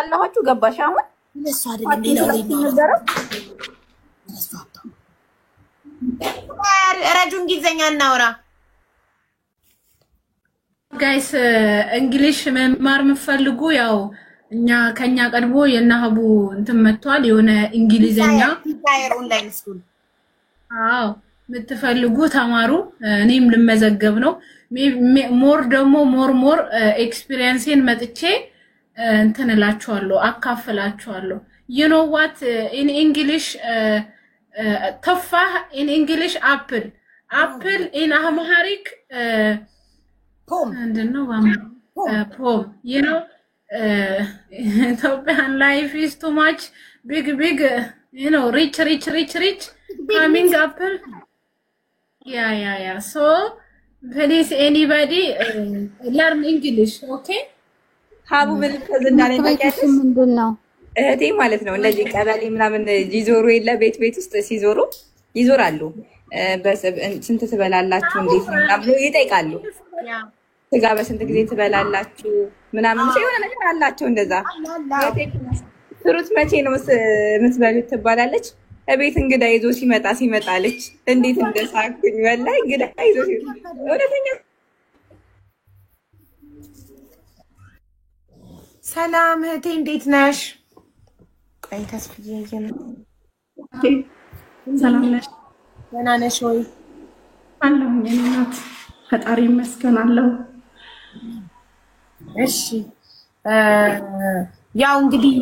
አላችሁ ገባሽ አሁን እሱ አይደለም ሌላው ነበረ ረጁ እንግሊዘኛ እናውራ ጋይስ እንግሊሽ መማር የምትፈልጉ ያው እኛ ከኛ ቀድሞ የናሀቡ እንትን መጥቷል የሆነ እንግሊዘኛ ኦንላይን ስኩል አዎ የምትፈልጉ ተማሩ እኔም ልመዘገብ ነው ሞር ደግሞ ሞር ኤክስፒሪየንስን መጥቼ እንትን እላችኋለሁ አካፍላችኋለሁ you know what in english تفاح in english apple in amharic pom and no pom you know Ethiopian life is too much big you know rich coming apple yeah so please anybody learn english okay ሀቡ ምን ተዝናለ ታውቂያለሽ ምንድነው እህቴ ማለት ነው እንደዚህ ቀበሌ ምናምን ይዞሩ የለ ቤት ውስጥ ሲዞሩ ይዞራሉ ስንት ትበላላችሁ እንዴት ነው ብሎ ይጠይቃሉ ስጋ በስንት ጊዜ ትበላላችሁ ምናምን ሲሆን ነገር አላቸው እንደዛ ፍሩት መቼ ነው የምትበሉት ትባላለች እቤት እንግዳ ይዞ ሲመጣለች እንዴት እንደሳኩኝ ወላይ እንግዳ ይዞ ወደኛ ሰላም እህቴ እንዴት ነሽ ቆይ ተስፍዬ ነው ሰላም ነሽ ደህና ነሽ ወይ አለሁ የኔ እናት ፈጣሪ ይመስገን አለሁ እሺ ያው እንግዲህ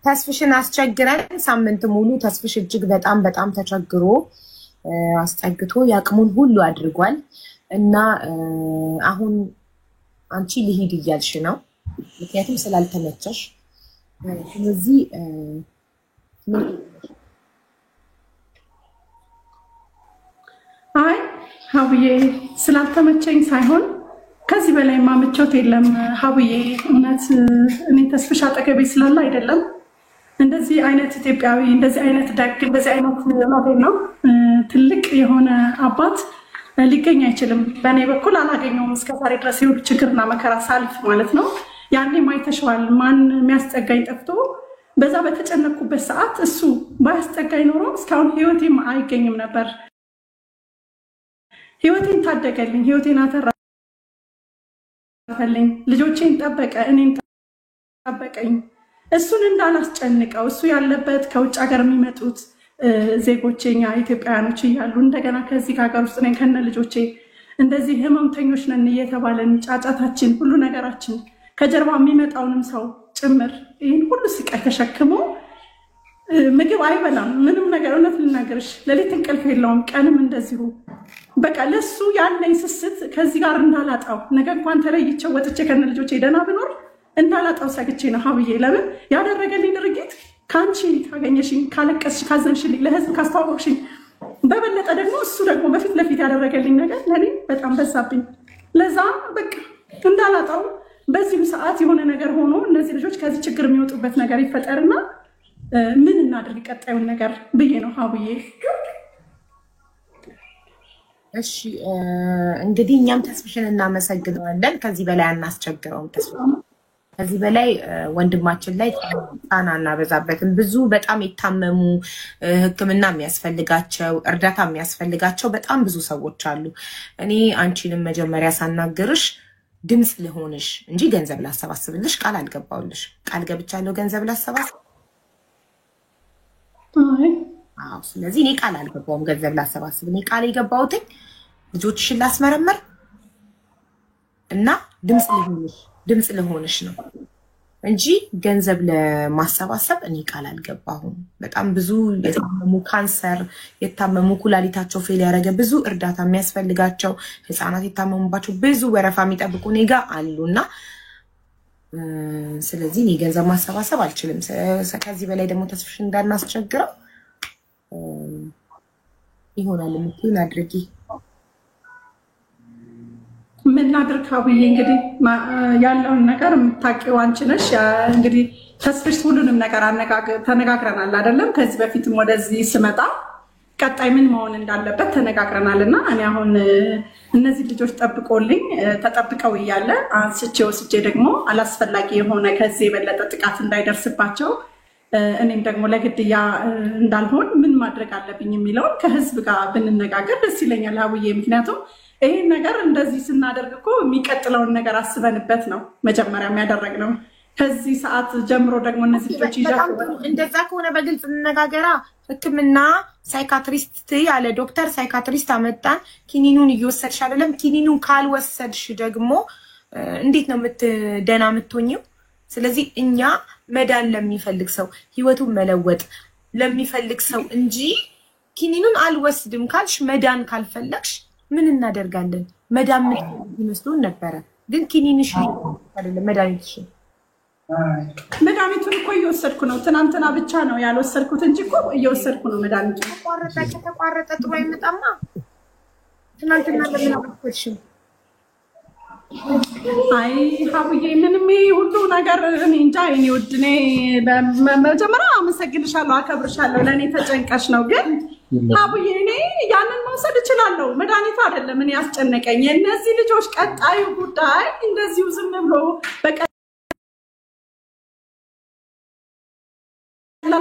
ተስፍሽን አስቸግረን ሳምንት ሙሉ ተስፍሽ እጅግ በጣም ተቸግሮ አስጠግቶ ያቅሙን ሁሉ አድርጓል እና አሁን አንቺ ልሂድ እያልሽ ነው ምክንያቱም ስላልተመቸሽ ስለዚህ አይ ሀቡዬ ስላልተመቸኝ ሳይሆን ከዚህ በላይ ማመቾት የለም ሀቡዬ እውነት እኔ ተስፍሽ አጠገቤ ስላለ አይደለም እንደዚህ አይነት ኢትዮጵያዊ እንደዚህ አይነት ደግ እንደዚህ አይነት ማለት ነው ትልቅ የሆነ አባት ሊገኝ አይችልም በእኔ በኩል አላገኘውም እስከዛሬ ድረስ ይሁን ችግርና መከራ ሳልፍ ማለት ነው ያኔ ማይተሽዋል ማን የሚያስጠጋኝ ጠፍቶ በዛ በተጨነኩበት ሰዓት እሱ ባያስጠጋኝ ኖሮ እስካሁን ህይወቴም አይገኝም ነበር ህይወቴን ታደገልኝ ህይወቴን አተረፈልኝ ልጆቼን ጠበቀ እኔን ጠበቀኝ እሱን እንዳላስጨንቀው እሱ ያለበት ከውጭ ሀገር የሚመጡት ዜጎቼኛ ኢትዮጵያውያኖች ይያሉ እንደገና ከዚህ ሀገር ውስጥ ነኝ ከነ ልጆቼ እንደዚህ ህመምተኞች ነን እየተባለን ጫጫታችን ሁሉ ነገራችን ከጀርባ የሚመጣውንም ሰው ጭምር ይሄን ሁሉ ስቃይ ተሸክሞ ምግብ አይበላም ምንም ነገር እውነት ልናገርሽ ለሊት እንቅልፍ የለውም ቀንም እንደዚሁ በቃ ለሱ ያለኝ ስስት ከዚህ ጋር እንዳላጣው ነገ እንኳን ተለይቼው ወጥቼ ከነ ልጆቼ ደህና ብኖር እንዳላጣው ሰግቼ ነው ሀብዬ ለምን ያደረገልኝ ድርጊት ካንቺ ካገኘሽኝ ካለቀስሽ ካዘንሽልኝ ለህዝብ ካስተዋወቅሽኝ በበለጠ ደግሞ እሱ ደግሞ በፊት ለፊት ያደረገልኝ ነገር ለኔ በጣም በዛብኝ ለዛ በቃ እንዳላጣው በዚህ ሰዓት የሆነ ነገር ሆኖ እነዚህ ልጆች ከዚህ ችግር የሚወጡበት ነገር ይፈጠርና ምን እናድርግ ቀጣዩን ነገር ብዬ ነው ሀቡዬ እሺ እንግዲህ እኛም ተስፍሽን እናመሰግናለን ከዚህ በላይ አናስቸግረውም ተስፋ ከዚህ በላይ ወንድማችን ላይ ጣና እናበዛበትም ብዙ በጣም የታመሙ ህክምና የሚያስፈልጋቸው እርዳታ የሚያስፈልጋቸው በጣም ብዙ ሰዎች አሉ እኔ አንቺንም መጀመሪያ ሳናገርሽ ድምጽ ልሆንሽ እንጂ ገንዘብ ላሰባስብልሽ ቃል አልገባውልሽ ቃል ገብቻለሁ ገንዘብ ላሰባስብ አዎ ስለዚህ እኔ ቃል አልገባውም ገንዘብ ላሰባስብ እኔ ቃል የገባሁት ልጆችሽን ላስመረመር እና ድምጽ ልሆንሽ ነው እንጂ ገንዘብ ለማሰባሰብ እኔ ቃል አልገባሁም በጣም ብዙ የታመሙ ካንሰር የታመሙ ኩላሊታቸው ፌል ያደረገ ብዙ እርዳታ የሚያስፈልጋቸው ህፃናት የታመሙባቸው ብዙ ወረፋ የሚጠብቁ ኔጋ አሉና ስለዚህ እኔ ገንዘብ ማሰባሰብ አልችልም ከዚህ በላይ ደግሞ ተስፍሽ እንዳናስቸግረው ይሆናል ምትሉን አድርጊ ምን ላድርግ ሀቡዬ እንግዲህ ያለውን ነገር የምታውቂው አንቺ ነሽ እንግዲህ ተስፍሽ ሁሉንም ነገር ተነጋግረናል አይደለም ከዚህ በፊትም ወደዚህ ስመጣ ቀጣይ ምን መሆን እንዳለበት ተነጋግረናልና እኔ አሁን እነዚህ ልጆች ጠብቆልኝ ተጠብቀው እያለ አንስቼ ወስጄ ደግሞ አላስፈላጊ የሆነ ከዚህ የበለጠ ጥቃት እንዳይደርስባቸው እኔም ደግሞ ለግድያ እንዳልሆን ምን ማድረግ አለብኝ የሚለውን ከህዝብ ጋር ብንነጋገር ደስ ይለኛል አቡዬ። ምክንያቱም ይሄን ነገር እንደዚህ ስናደርግ እኮ የሚቀጥለውን ነገር አስበንበት ነው መጀመሪያም ያደረግነው። ከዚህ ሰዓት ጀምሮ ደግሞ እነዚህ ልጆች ይያዙ እንደዛ ከሆነ በግልጽ እንነጋገራ። ህክምና ሳይካትሪስት ያለ ዶክተር ሳይካትሪስት አመጣን። ኪኒኑን እየወሰድሽ አይደለም። ኪኒኑን ካልወሰድሽ ደግሞ እንዴት ነው ደና የምትሆኚው? ስለዚህ እኛ መዳን ለሚፈልግ ሰው ህይወቱን መለወጥ ለሚፈልግ ሰው እንጂ ኪኒኑን አልወስድም ካልሽ መዳን ካልፈለግሽ ምን እናደርጋለን? መዳን ይመስሉን ነበረ፣ ግን ኪኒንሽ አይደለም መድኃኒትሽ። መድኃኒቱን እኮ እየወሰድኩ ነው። ትናንትና ብቻ ነው ያልወሰድኩት እንጂ እኮ እየወሰድኩ ነው መድኃኒቱን። ተቋረጠ ጥሩ አይመጣማ። ትናንትና ለምን አልወሰድሽም? አይ ሀቡዬ ምንም ሁሉ ነገር እኔ እንጃ። እኔ ውድ እኔ በመጀመሪያ አመሰግንሻለሁ፣ አከብርሻለሁ። ለእኔ ተጨንቀሽ ነው። ግን ሀቡዬ እኔ ያንን መውሰድ እችላለሁ። መድኃኒቱ አይደለም እኔ ያስጨነቀኝ የእነዚህ ልጆች ቀጣዩ ጉዳይ እንደዚሁ ዝም ብሎ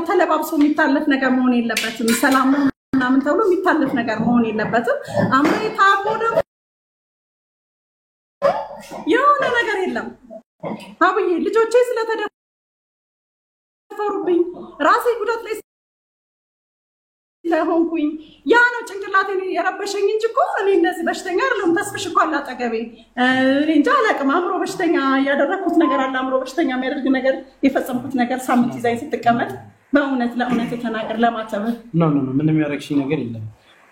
ተለባብሶ የሚታለፍ ነገር መሆን የለበትም። ሰላም ምናምን ተብሎ የሚታለፍ ነገር መሆን የለበትም። አምሬታ ሆነ የሆነ ነገር የለም አብዬ። ልጆቼ ስለተደፈሩብኝ ራሴ ጉዳት ላይ ስለሆንኩኝ ያ ነው ጭንቅላቴን የረበሸኝ እንጂ እኮ እኔ እንደዚህ በሽተኛ አይደለም። ተስፍሽ እኮ አለ አጠገቤ። እኔ እንጃ አላውቅም። አእምሮ በሽተኛ ያደረኩት ነገር አለ። አእምሮ በሽተኛ የሚያደርግ ነገር የፈጸምኩት ነገር ሳምንት ይዛኝ ስትቀመጥ በእውነት ለእውነት የተናገር ለማተብ ምንም ያደረግሽኝ ነገር የለም።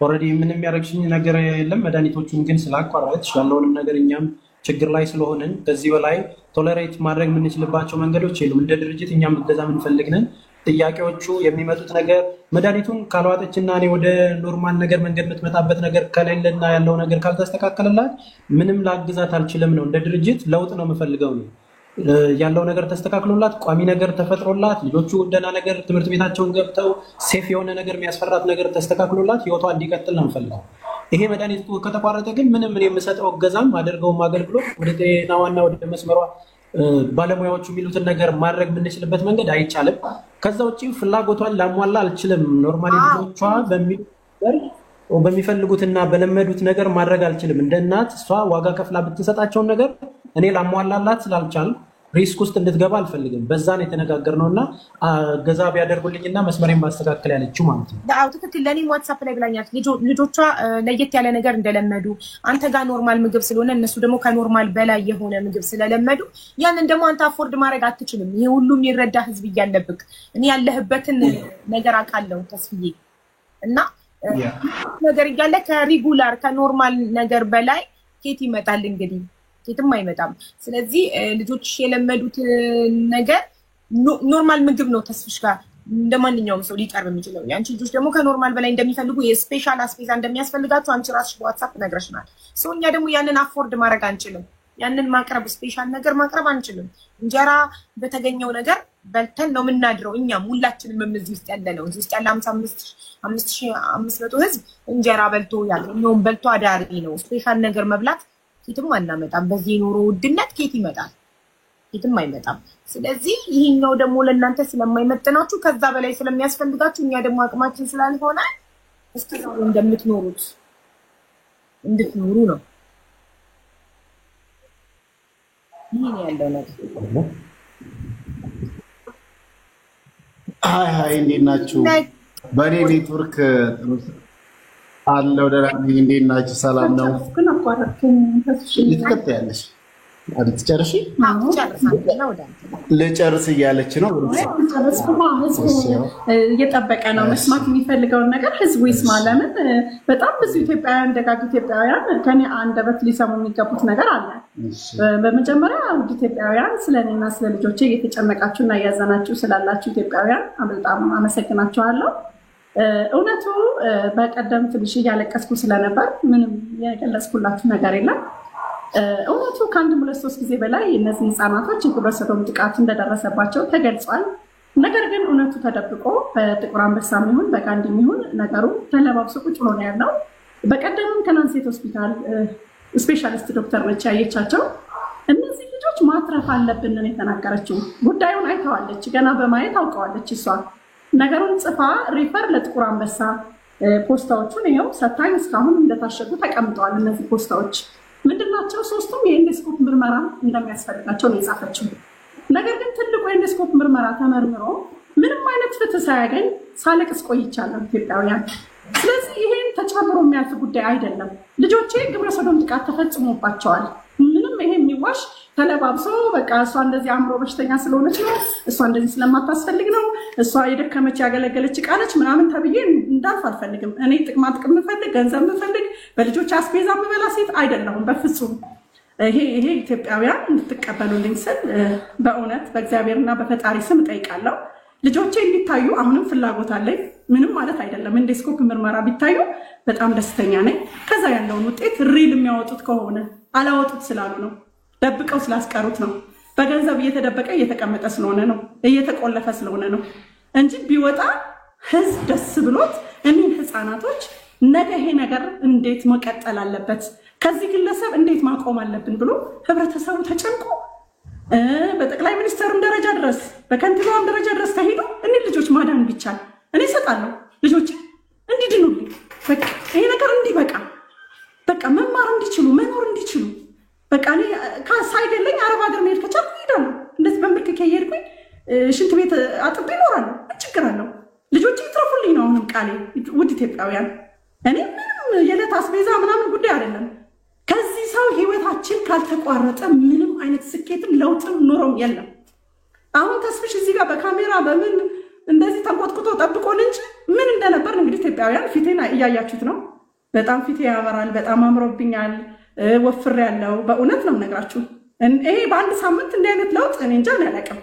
ኦልሬዲ ምንም ያደረግሽኝ ነገር የለም። መድኃኒቶቹን ግን ስላቋረጥሽ ያለውንም ነገር እኛም ችግር ላይ ስለሆንን ከዚህ በላይ ቶለሬት ማድረግ የምንችልባቸው መንገዶች የሉም። እንደ ድርጅት እኛም እገዛ የምንፈልግ ነን። ጥያቄዎቹ የሚመጡት ነገር መድኃኒቱን ካልዋጠችና እኔ ወደ ኖርማል ነገር መንገድ የምትመጣበት ነገር ከሌለና ያለው ነገር ካልተስተካከለላት ምንም ላግዛት አልችልም ነው። እንደ ድርጅት ለውጥ ነው የምፈልገው ነው ያለው ነገር ተስተካክሎላት ቋሚ ነገር ተፈጥሮላት ልጆቹ ደህና ነገር ትምህርት ቤታቸውን ገብተው ሴፍ የሆነ ነገር የሚያስፈራት ነገር ተስተካክሎላት ህይወቷ እንዲቀጥል ነው የምፈልገው። ይሄ መድኃኒት ከተቋረጠ ግን ምንም እኔ የምሰጠው እገዛም አደርገውም አገልግሎት ወደ ጤናዋና ወደ መስመሯ ባለሙያዎቹ የሚሉትን ነገር ማድረግ የምንችልበት መንገድ አይቻልም። ከዛ ውጭ ፍላጎቷን ላሟላ አልችልም። ኖርማሊ ልጆቿ በሚፈልጉትና በለመዱት ነገር ማድረግ አልችልም። እንደ እናት እሷ ዋጋ ከፍላ ብትሰጣቸውን ነገር እኔ ላሟላላት ስላልቻል ሪስክ ውስጥ እንድትገባ አልፈልግም። በዛ ነው የተነጋገርነውና ገዛ ቢያደርጉልኝና መስመሬን ማስተካከል ያለችው ማለት ነው። አዎ ትክክል። ለኔ ዋትስአፕ ላይ ብላኛት ልጆቿ ለየት ያለ ነገር እንደለመዱ አንተ ጋር ኖርማል ምግብ ስለሆነ እነሱ ደግሞ ከኖርማል በላይ የሆነ ምግብ ስለለመዱ ያንን ደግሞ አንተ አፎርድ ማድረግ አትችልም። ይሄ ሁሉም ይረዳ ህዝብ እያለብክ እኔ ያለህበትን ነገር አውቃለሁ ተስፍዬ እና ነገር እያለ ከሪጉላር ከኖርማል ነገር በላይ ኬት ይመጣል እንግዲህ ኬትም አይመጣም። ስለዚህ ልጆች የለመዱት ነገር ኖርማል ምግብ ነው ተስፍሽ ጋር እንደማንኛውም ሰው ሊቀርብ የሚችለው። ያንቺ ልጆች ደግሞ ከኖርማል በላይ እንደሚፈልጉ የስፔሻል አስፔዛ እንደሚያስፈልጋቸው አንቺ ራስሽ በዋትስአፕ ነግረሽናል። ሰው እኛ ደግሞ ያንን አፎርድ ማድረግ አንችልም። ያንን ማቅረብ ስፔሻል ነገር ማቅረብ አንችልም። እንጀራ በተገኘው ነገር በልተን ነው የምናድረው። እኛም ሁላችንም እዚህ ውስጥ ያለ ነው። እዚህ ውስጥ ያለ 5500 ህዝብ እንጀራ በልቶ ያገኘውን በልቶ አዳሪ ነው። ስፔሻል ነገር መብላት ኬትም አናመጣም። በዚህ ኑሮ ውድነት ኬት ይመጣል? ኬትም አይመጣም። ስለዚህ ይሄኛው ደግሞ ለእናንተ ስለማይመጥናችሁ ከዛ በላይ ስለሚያስፈልጋችሁ እኛ ደግሞ አቅማችን ስላልሆነ እስከዛው እንደምትኖሩት እንድትኖሩ ነው። ይሄን ያለው ነገር ሃይ እንዴት ናችሁ? በኔ ኔትወርክ አለው ደህና ነኝ። እንዴት ናችሁ? ሰላም ነው? ልትቀጥያለሽ አይደል? ትጨርሺ? ልጨርስ እያለች ነው። እየጠበቀ ነው መስማት የሚፈልገውን ነገር ህዝቡ ይስማ። ለምን በጣም ብዙ ኢትዮጵያውያን ደጋግ ኢትዮጵያውያን ከኔ አንደበት ሊሰሙ የሚገቡት ነገር አለ። በመጀመሪያ ውድ ኢትዮጵያውያን ስለኔና ስለ ልጆቼ እየተጨነቃችሁ እና እያዘናችሁ ስላላችሁ ኢትዮጵያውያን በጣም አመሰግናችኋለሁ። እውነቱ በቀደም ትንሽ እያለቀስኩ ስለነበር ምንም የገለጽኩላችሁ ነገር የለም። እውነቱ ከአንድ 2-3 ጊዜ በላይ እነዚህ ህፃናቶች የግብረ ሰዶም ጥቃት እንደደረሰባቸው ተገልጿል። ነገር ግን እውነቱ ተደብቆ በጥቁር አንበሳም ይሁን በጋንዲም ይሁን ነገሩ ተለባብሶ ቁጭ ብሎ ነው ያለው። በቀደምም ከናንሴት ሆስፒታል ስፔሻሊስት ዶክተር ነች ያየቻቸው። እነዚህ ልጆች ማትረፍ አለብን ነው የተናገረችው። ጉዳዩን አይተዋለች፣ ገና በማየት አውቀዋለች። እሷ ነገሩን ጽፋ ሪፈር ለጥቁር አንበሳ ፖስታዎቹን ይኸው ሰታኝ እስካሁን እንደታሸጉ ተቀምጠዋል። እነዚህ ፖስታዎች ምንድናቸው? ሶስቱም የኢንዶስኮፕ ምርመራ እንደሚያስፈልጋቸው ነው የጻፈችው። ነገር ግን ትልቁ የኢንዶስኮፕ ምርመራ ተመርምሮ ምንም አይነት ፍትህ ሳያገኝ ሳለቅስ ቆይቻለሁ ኢትዮጵያውያን። ስለዚህ ይሄን ተጨምሮ የሚያልፍ ጉዳይ አይደለም። ልጆቼ ግብረ ሰዶም ጥቃት ተፈጽሞባቸዋል። ምንም ይሄ የሚዋሽ ተለባብሶ በቃ እሷ እንደዚህ አእምሮ በሽተኛ ስለሆነች ነው፣ እሷ እንደዚህ ስለማታስፈልግ ነው፣ እሷ የደከመች ያገለገለች ቃለች ምናምን ተብዬ እንዳልፍ አልፈልግም። እኔ ጥቅማ ጥቅም የምፈልግ ገንዘብ የምፈልግ በልጆች አስቤዛ የምበላ ሴት አይደለሁም በፍጹም። ይሄ ኢትዮጵያውያን እንድትቀበሉልኝ ስል በእውነት በእግዚአብሔርና በፈጣሪ ስም እጠይቃለሁ። ልጆቼ እንዲታዩ አሁንም ፍላጎት አለኝ። ምንም ማለት አይደለም። ኢንዶስኮፕ ምርመራ ቢታዩ በጣም ደስተኛ ነኝ። ከዛ ያለውን ውጤት ሪል የሚያወጡት ከሆነ አላወጡት ስላሉ ነው፣ ደብቀው ስላስቀሩት ነው፣ በገንዘብ እየተደበቀ እየተቀመጠ ስለሆነ ነው፣ እየተቆለፈ ስለሆነ ነው እንጂ ቢወጣ ህዝብ ደስ ብሎት እኒህን ህፃናቶች ነገ ይሄ ነገር እንዴት መቀጠል አለበት፣ ከዚህ ግለሰብ እንዴት ማቆም አለብን ብሎ ህብረተሰቡ ተጨንቆ በጠቅላይ ሚኒስትሩም ደረጃ ድረስ በከንቲባውም ደረጃ ድረስ ተሄዶ እኔ ልጆች ማዳን ቢቻል እኔ እሰጣለሁ። ልጆች እንዲድኑልኝ በቃ ይሄ ነገር እንዲበቃ በቃ መማር እንዲችሉ መኖር እንዲችሉ በቃ እኔ ሳይገለኝ አረብ ሀገር መሄድ ከቻልኩ እሄዳለሁ። እንደዚህ በምርክኬ እየሄድኩኝ ሽንት ቤት አጥቤ እኖራለሁ። ችግር አለው። ልጆች ይትረፉልኝ ነው አሁንም ቃሌ። ውድ ኢትዮጵያውያን እኔ ምንም የዕለት አስቤዛ ምናምን ጉዳይ አይደለም። ከዚህ ሰው ህይወታችን ካልተቋረጠ ምንም አይነት ስኬትም ለውጥም ኖሮም የለም። አሁን ተስፍሽ እዚህ ጋር በካሜራ በምን እንደዚህ ተንቆጥቁጦ ጠብቆን እንጂ ምን እንደነበር እንግዲህ ኢትዮጵያውያን ፊቴን እያያችሁት ነው። በጣም ፊቴ ያበራል። በጣም አምሮብኛል። ወፍሬ ያለው በእውነት ነው የምነግራችሁ። ይሄ በአንድ ሳምንት እንዲህ አይነት ለውጥ እኔ እንጃ አላውቅም።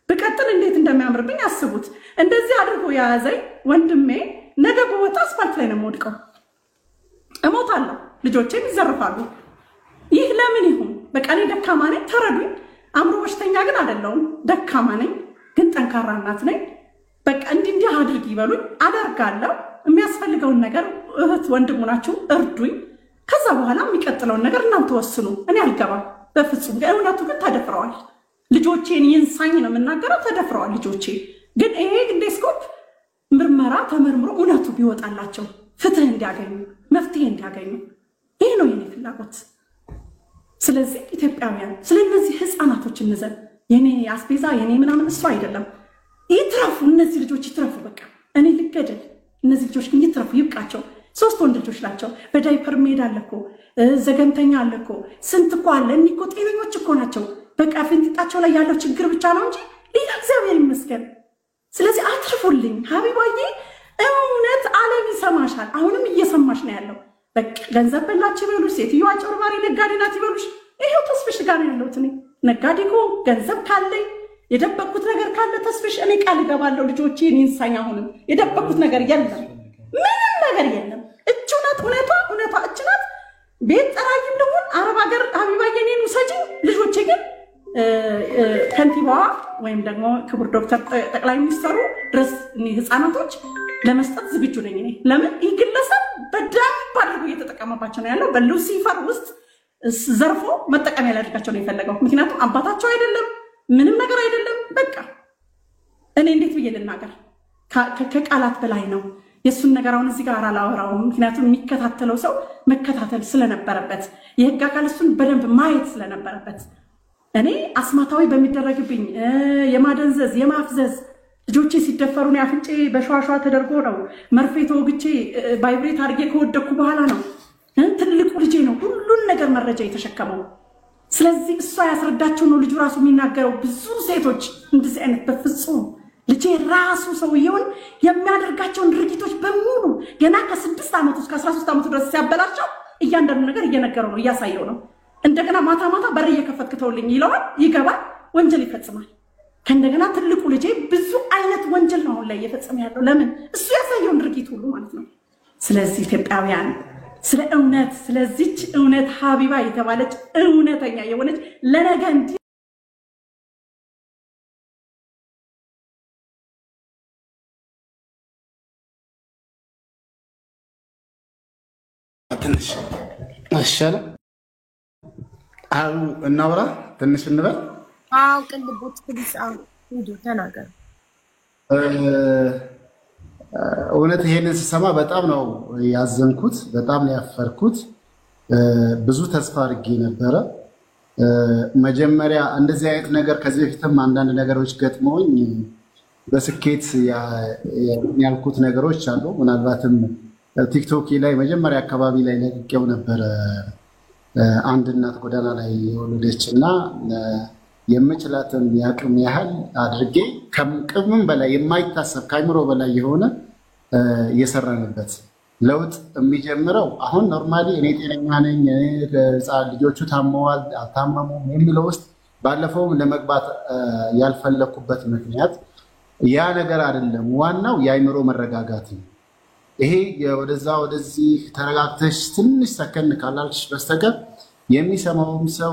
ብቀጥል እንዴት እንደሚያምርብኝ አስቡት። እንደዚህ አድርጎ የያዘኝ ወንድሜ ነገ በወጣ አስፋልት ላይ ነው የምወድቀው። እሞታለሁ። ልጆቼም ይዘርፋሉ። ይህ ለምን ይሁን? በቃ እኔ ደካማ ነኝ፣ ተረዱኝ። አእምሮ በሽተኛ ግን አይደለሁም። ደካማ ነኝ ግን ጠንካራ እናት ነኝ። በቃ እንዲህ አድርግ ይበሉኝ፣ አደርጋለሁ። የሚያስፈልገውን ነገር እህት ወንድሙ ናችሁ፣ እርዱኝ። ከዛ በኋላ የሚቀጥለውን ነገር እናንተ ወስኑ። እኔ አልገባም በፍጹም። እውነቱ ግን ተደፍረዋል ልጆቼን። ይንሳኝ ነው የምናገረው። ተደፍረዋል ልጆቼ። ግን ይሄ ኢንዶስኮፕ ምርመራ ተመርምሮ እውነቱ ቢወጣላቸው ፍትህ እንዲያገኙ መፍትሄ እንዲያገኙ ይሄ ነው የኔ ፍላጎት። ስለዚህ ኢትዮጵያውያን ስለነዚህ ህፃናቶች እንዘን። የኔ አስቤዛ የኔ ምናምን እሱ አይደለም። ይትረፉ፣ እነዚህ ልጆች ይትረፉ። በቃ እኔ ልገደል፣ እነዚህ ልጆች ግን ይትረፉ፣ ይብቃቸው። 3 ወንድ ልጆች ናቸው። በዳይፐር ሜድ አለ እኮ፣ ዘገምተኛ አለ እኮ፣ ስንት እኮ አለ። እኒህ እኮ ጤነኞች እኮ ናቸው። በቃ ፍንጢጣቸው ላይ ያለው ችግር ብቻ ነው እንጂ ሌላ እግዚአብሔር ይመስገን። ስለዚህ አትርፉልኝ ሀቢባዬ። እውነት ዓለም ይሰማሻል። አሁንም እየሰማሽ ነው ያለው። በቃ ገንዘብ በላች ይበሉሽ፣ ሴትዮዋ አጭበርባሪ ነጋዴ ናት ይበሉሽ። ይሄው ተስፍሽ ጋር ነው ያለሁት እኔ። ነጋዴ እኮ ገንዘብ ካለኝ የደበቅኩት ነገር ካለ ተስፍሽ እኔ ቃል እገባለሁ ልጆቼ ይንሳኝ። አሁንም የደበቅኩት ነገር የለም፣ ምንም ነገር የለም። እች ናት እውነቷ እች ናት። ቤት ጠራጊም ልሁን አረብ ሀገር ሀቢባዬ እኔን ውሰጂኝ። ልጆቼ ግን ከንቲባዋ ወይም ደግሞ ክቡር ዶክተር ጠቅላይ ሚኒስትሩ ድረስ ህፃናቶች ለመስጠት ዝግጁ ነኝ እኔ። ለምን ይህ ግለሰብ በደንብ አድርጎ እየተጠቀመባቸው ነው ያለው። በሉሲፈር ውስጥ ዘርፎ መጠቀሚያ ሊያደርጋቸው ነው የፈለገው። ምክንያቱም አባታቸው አይደለም፣ ምንም ነገር አይደለም። በቃ እኔ እንዴት ብዬ ልናገር? ከቃላት በላይ ነው። የእሱን ነገር አሁን እዚህ ጋር አላወራውም። ምክንያቱም የሚከታተለው ሰው መከታተል ስለነበረበት፣ የህግ አካል እሱን በደንብ ማየት ስለነበረበት፣ እኔ አስማታዊ በሚደረግብኝ የማደንዘዝ የማፍዘዝ ልጆቼ ሲደፈሩ ነው አፍንጬ በሸዋሸዋ ተደርጎ ነው መርፌ ተወግቼ ቫይብሬት አድርጌ ከወደኩ በኋላ ነው። ትልቁ ልጄ ነው ሁሉን ነገር መረጃ የተሸከመው። ስለዚህ እሷ ያስረዳቸው ነው ልጁ ራሱ የሚናገረው። ብዙ ሴቶች እንደዚህ አይነት በፍጹም ልጄ ራሱ ሰውየውን የሚያደርጋቸውን ድርጊቶች በሙሉ ገና ከ6 ዓመቱ እስከ 13 ዓመቱ ድረስ ሲያበላቸው እያንዳንዱ ነገር እየነገረው ነው፣ እያሳየው ነው። እንደገና ማታ ማታ በር እየከፈትክተውልኝ ይለዋል፣ ይገባል፣ ወንጀል ይፈጽማል። ከእንደገና ትልቁ ልጄ ብዙ አይነት ወንጀል ነው አሁን ላይ እየፈጸመ ያለው። ለምን? እሱ ያሳየውን ድርጊት ሁሉ ማለት ነው። ስለዚህ ኢትዮጵያውያን ስለ እውነት ስለዚች እውነት ሀቢባ የተባለች እውነተኛ የሆነች ለነገ ትንሽ አሻለ አው እናውራ ትንሽ እንበል አው ቅልቦት ትንሽ አው ሂዱ ተናገር እውነት ይሄንን ስሰማ በጣም ነው ያዘንኩት በጣም ነው ያፈርኩት ብዙ ተስፋ አድርጌ ነበር መጀመሪያ እንደዚህ አይነት ነገር ከዚህ በፊትም አንዳንድ ነገሮች ገጥመውኝ በስኬት ያልኩት ነገሮች አሉ ምናልባትም ቲክቶክ ላይ መጀመሪያ አካባቢ ላይ ለቅቄው ነበር አንድ እናት ጎዳና ላይ የወለደችና የምችላትን ያቅም ያህል አድርጌ ከቅምም በላይ የማይታሰብ ካይምሮ በላይ የሆነ እየሰራንበት ለውጥ የሚጀምረው አሁን ኖርማሊ እኔ ጤነኛ ነኝ ልጆቹ ታመዋል አታመሙም የሚለው ውስጥ ባለፈውም ለመግባት ያልፈለኩበት ምክንያት ያ ነገር አይደለም ዋናው የአይምሮ መረጋጋት ነው ይሄ ወደዚህ ተረጋግተሽ ትንሽ ሰከን ካላልሽ በስተቀር የሚሰማውም ሰው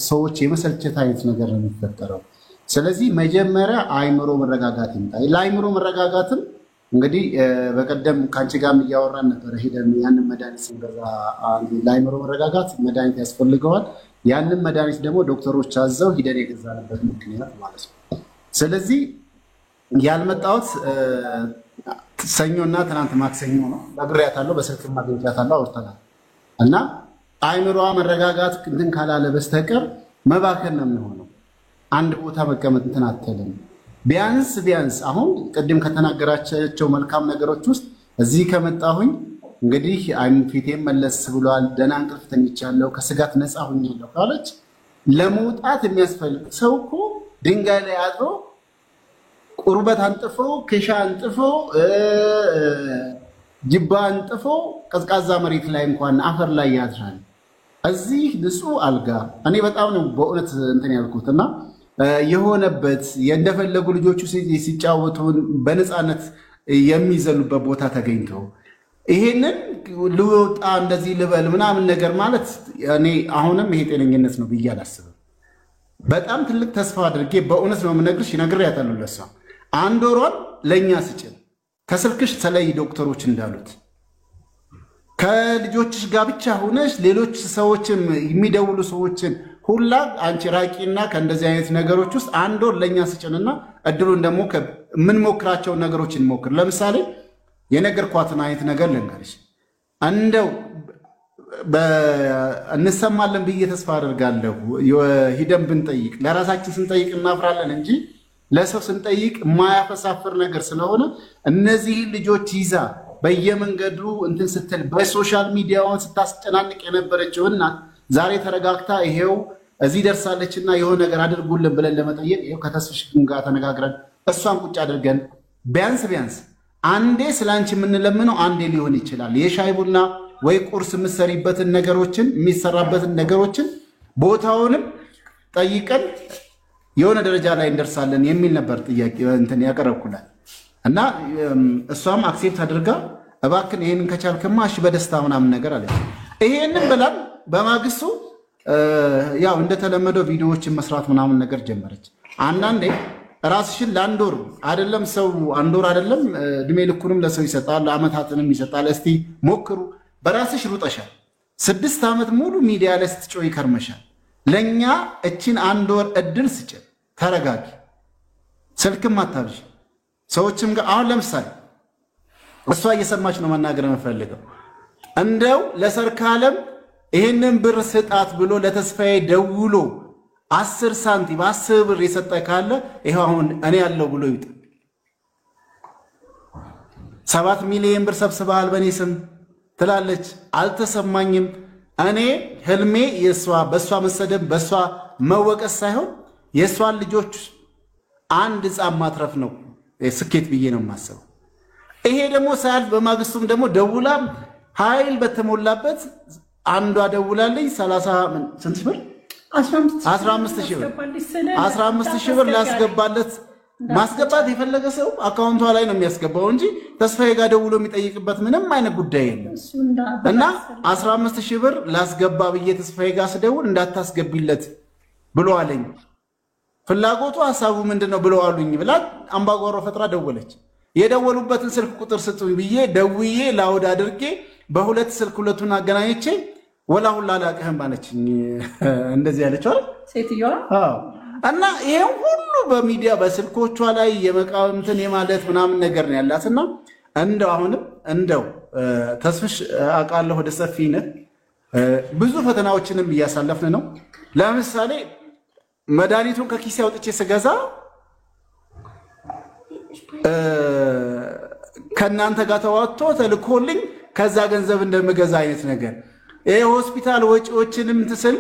ሰዎች የመሰልቸት አይነት ነገር ነው የሚፈጠረው ስለዚህ መጀመሪያ አይምሮ መረጋጋት ይምጣ ለአይምሮ መረጋጋትም እንግዲህ በቀደም ካንቺ ጋርም እያወራን ነበር ሄደን ያንን መድኃኒት ስንገዛ ለአይምሮ መረጋጋት መድኃኒት ያስፈልገዋል ያንን መድኃኒት ደግሞ ዶክተሮች አዘው ሄደን የገዛንበት ምክንያት ማለት ነው ስለዚህ ያልመጣሁት ሰኞና ትናንት ማክሰኞ ነው ነግሬያታለሁ በስልክ ማግኘታለሁ አውርተናል እና አይምሮ መረጋጋት እንትን ካላለ በስተቀር መባከን ነው የሚሆነው አንድ ቦታ መቀመጥ እንትን አትልም ቢያንስ አሁን ቅድም ከተናገራቸው መልካም ነገሮች ውስጥ እዚህ ከመጣሁኝ እንግዲህ ፊቴም መለስ ብሏል ደህና እንቅልፍ ተኝቻለሁ ከስጋት ነፃ ሆኛለሁ ካለች ለመውጣት የሚያስፈልግ ሰው እኮ ድንጋይ ላይ አድሮ ቁርበት አንጥፎ ከሻ አንጥፎ ጅባ አንጥፎ ቀዝቃዛ መሬት ላይ እንኳን አፈር ላይ ያድራል እዚህ ንጹህ አልጋ እኔ በጣም ነው በእውነት እንትን ያልኩትና የሆነበት እንደፈለጉ ልጆቹ ሲጫወቱ በነፃነት የሚዘሉበት ቦታ ተገኝተው ይሄንን ልውጣ እንደዚህ ልበል ምናምን ነገር ማለት እኔ አሁንም ይሄ ጤነኝነት ነው ብዬ አላስብም በጣም ትልቅ ተስፋ አድርጌ በእውነት ነው የምነግርሽ ይነግሬያታለሁ ለሷ አንድ ወሯን ለኛ ስጭን ከስልክሽ ተለይ ዶክተሮች እንዳሉት ከልጆችሽ ጋር ብቻ ሆነሽ ሌሎች ሰዎችም የሚደውሉ ሰዎችን ሁላ አንቺ ራቂና ከእንደዚህ አይነት ነገሮች ውስጥ አንድ ወር ለኛ ስጭንና እድሉን ደግሞ ምን ሞክራቸው ነገሮችን ሞክር ለምሳሌ የነገርኳትን አይነት ነገር ልንገርሽ እንደው እንሰማለን ብዬ ተስፋ አደርጋለሁ ሂደን ብንጠይቅ ለራሳችን ስንጠይቅ እናፍራለን እንጂ ለሰው ስንጠይቅ የማያፈሳፍር ነገር ስለሆነ እነዚህ ልጆች ይዛ በየመንገዱ እንትን ስትል በሶሻል ሚዲያውን ስታስጨናንቅ የነበረችውና ዛሬ ተረጋግታ ይሄው እዚህ ደርሳለችና የሆነ ነገር አድርጉልን ብለን ለመጠየቅ ይሄው ከተስፍሽ ጋር ተነጋግረን እሷን ቁጭ አድርገን ቢያንስ አንዴ ስላንቺ የምንለምነው አንዴ ሊሆን ይችላል የሻይ ቡና ወይ ቁርስ የምትሰሪበትን ነገሮችን የሚሰራበትን ነገሮችን ቦታውንም ጠይቀን የሆነ ደረጃ ላይ እንደርሳለን የሚል ነበር ጥያቄ እንትን ያቀረብኩላት እና እሷም አክሴፕት አድርጋ እባክን ይሄንን ከቻልከማ እሺ በደስታ ምናምን ነገር አለች ይሄንን ብላን በማግስቱ ያው እንደተለመደው ቪዲዮዎችን መስራት ምናምን ነገር ጀመረች አንዳንዴ ራስሽን ለአንድ ወር አይደለም ሰው አንድ ወር አይደለም እድሜ ልኩንም ለሰው ይሰጣል አመታትንም ይሰጣል እስቲ ሞክሩ በራስሽ ሩጠሻል 6 ዓመት ሙሉ ሚዲያ ላይ ስትጮይ ከርመሻል ለኛ እቺን አንድ ወር እድል ስጭን ተረጋጊ ስልክም አታብሽ ሰዎችም ጋር አሁን ለምሳሌ እሷ እየሰማች ነው መናገር የምፈልገው እንደው ለሰርካለም ይሄንን ብር ስጣት ብሎ ለተስፋዬ ደውሎ 10 ሳንቲም 10 ብር የሰጠ ካለ ይሄው አሁን እኔ ያለው ብሎ ይውጥ 7 ሚሊዮን ብር ሰብስበሃል በኔ ስም ትላለች አልተሰማኝም እኔ ህልሜ በሷ መሰደብ በሷ መወቀስ ሳይሆን የሷን ልጆች አንድ ሕፃን ማትረፍ ነው ስኬት ብዬ ነው የማስበው ይሄ ደግሞ ሳያልፍ በማግስቱም ደግሞ ደውላ ኃይል በተሞላበት አንዷ ደውላለኝ 30 ስንት ብር 15,000 ብር ላስገባለት ማስገባት የፈለገ ሰው አካውንቷ ላይ ነው የሚያስገባው እንጂ ተስፋዬ ጋር ደውሎ የሚጠይቅበት ምንም አይነት ጉዳይ የለም እና 15,000 ብር ላስገባ ብዬ ተስፋዬ ጋር ስደውል እንዳታስገቢለት ብሎ አለኝ ፍላጎቱ ሐሳቡ ምንድነው ብለው አሉኝ ብላ አምባጓሮ ፈጥራ ደወለች የደወሉበትን ስልክ ቁጥር ስጡኝ ብዬ ደውዬ ላውድ አድርጌ በሁለት ስልክ ሁለቱን አገናኝቼ ወላ ሁላ አላውቅህም አለችኝ። እንደዚህ ያለችው አይደል ሴትዮዋ? አዎ። እና ይሄን ሁሉ በሚዲያ በስልኮቿ ላይ የመቃወምትን የማለት ምናምን ነገር ነው ያላትና እንደው አሁንም እንደው ተስፍሽ አውቃለሁ ወደ ሰፊ ነህ ብዙ ፈተናዎችንም እያሳለፍን ነው። ለምሳሌ መድኃኒቱን ከኪሴ አውጥቼ ስገዛ ከእናንተ ጋር ተዋጥቶ ተልኮልኝ ከዛ ገንዘብ እንደምገዛ አይነት ነገር ይሄ ሆስፒታል ወጪዎችንም ትስል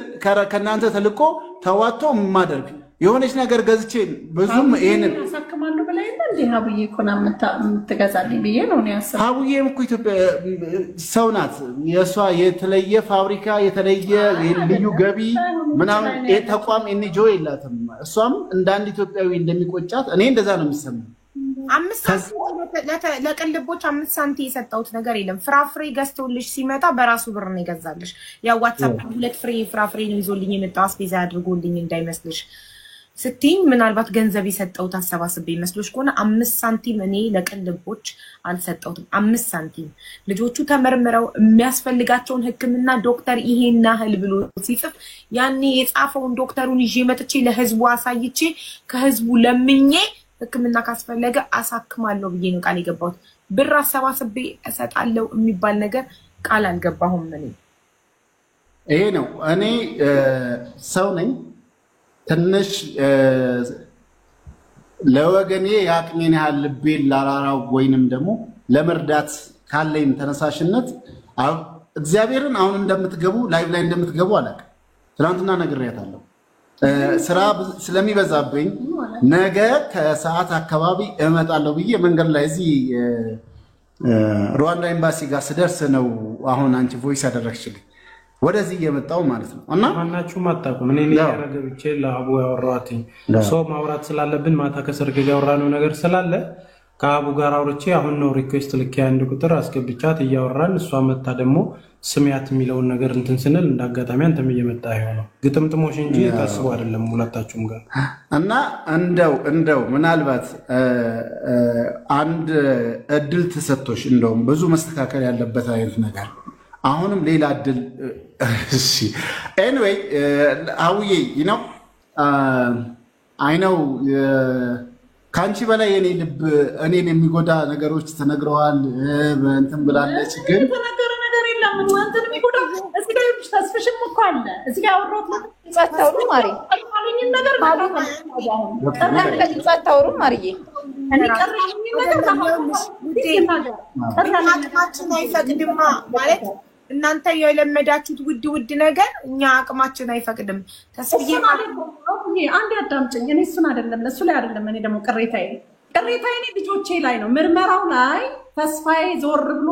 ከእናንተ ተልኮ ተዋጥቶ ማደርግ የሆነች ነገር ገዝቼ ብዙም ይሄንን ያሳክማሉ ብላይ እንዴ ሀቡዬ እኮ ነው የምትገዛልኝ ብዬ ነው ያሰብኩት። ሀቡዬም እኮ ኢትዮጵያ ሰው ናት። የእሷ የተለየ ፋብሪካ የተለየ ልዩ ገቢ ምናምን ተቋም ኤንጂኦ የላትም። እሷም እንደ አንድ ኢትዮጵያዊ እንደሚቆጫት እኔ እንደዛ ነው የሚሰማው። 5 ሳንቲም ለቅልቦች 5 ሳንቲም የሰጠሁት ነገር የለም። ፍራፍሬ ገዝቶልሽ ሲመጣ በራሱ ብር ነው ይገዛልሽ። ያው ዋትስአፕ 2 ፍሬ ፍራፍሬ ነው ይዞልኝ የመጣው አስቤዛ አድርጎልኝ እንዳይመስልሽ ስትይ ምናልባት ገንዘብ የሰጠሁት አሰባስቤ መስሎሽ ከሆነ 5 ሳንቲም እኔ ለቅልቦች አልሰጠሁትም። 5 ሳንቲም ልጆቹ ተመርምረው የሚያስፈልጋቸውን ሕክምና ዶክተር ይሄን ያህል ብሎ ሲጽፍ ያኔ የጻፈውን ዶክተሩን ይዤ መጥቼ ለህዝቡ አሳይቼ ከህዝቡ ለምኜ ሕክምና ካስፈለገ አሳክማለሁ ብዬ ነው ቃል የገባሁት። ብር አሰባስቤ እሰጣለሁ የሚባል ነገር ቃል አልገባሁም። ይሄ ነው እኔ ሰው ነኝ ትንሽ ለወገኔ ያቅሜን ያህል ልቤን ላራራው ወይንም ደግሞ ለመርዳት ካለኝ ተነሳሽነት እግዚአብሔርን አሁን እንደምትገቡ ላይቭ ላይ እንደምትገቡ አላውቅም። ትናንትና ነግሬያታለሁ። ስራ ስለሚበዛብኝ ነገ ከሰዓት አካባቢ እመጣለሁ ብዬ መንገድ ላይ እዚህ ሩዋንዳ ኤምባሲ ጋር ስደርስ ነው አሁን አንቺ ቮይስ ያደረግሽልኝ ወደዚህ እየመጣው ማለት ነው። እና ማናችሁም አታውቁም። እኔ ያረገ ብቻ ለአቡ ያወራሁትኝ ሰው ማውራት ስላለብን ማታ ከሰርግ ጋር ያወራነው ነገር ስላለ ከአቡ ጋር አውርቼ አሁን ነው ሪኩዌስት ልክ አንድ ቁጥር አስገብቻት እያወራን እሷ መታ ደግሞ ስሚያት የሚለውን ነገር እንትን ስንል እንዳጋጣሚ አንተም እየመጣ ይሆነው ግጥምጥሞሽ እንጂ ታስቡ አይደለም ሁለታችሁም ጋር እና እንደው ምናልባት አንድ እድል ተሰጥቶሽ እንደውም ብዙ መስተካከል ያለበት አይነት ነገር አሁንም ሌላ እድል እሺ ኤኒዌይ አውዬ ነው አይ ነው ካንቺ በላይ የኔ ልብ እኔን የሚጎዳ ነገሮች ተነግረዋል እንትን ብላለች ግን ተነገረ ነገር የለም ምን አንተን የሚጎዳ እዚህ ጋር ይብሽ ተስፍሽም እኮ አለ እዚህ ጋር አወራሁት ጸጥታውሩ ማሪ አለኝ ነገር ጸጥታውሩ ማሪዬ እኔ ቀረኝ ነገር አቅማችን አይፈቅድማ ማለት እናንተ የለመዳችሁት ውድ ነገር እኛ አቅማችን አይፈቅድም። ተስብዬ አንድ ያዳምጪኝ። እኔ እሱን አይደለም ለሱ ላይ አይደለም እኔ ደግሞ ቅሬታዬ ልጆቼ ላይ ነው። ምርመራው ላይ ተስፋዬ ዞር ብሎ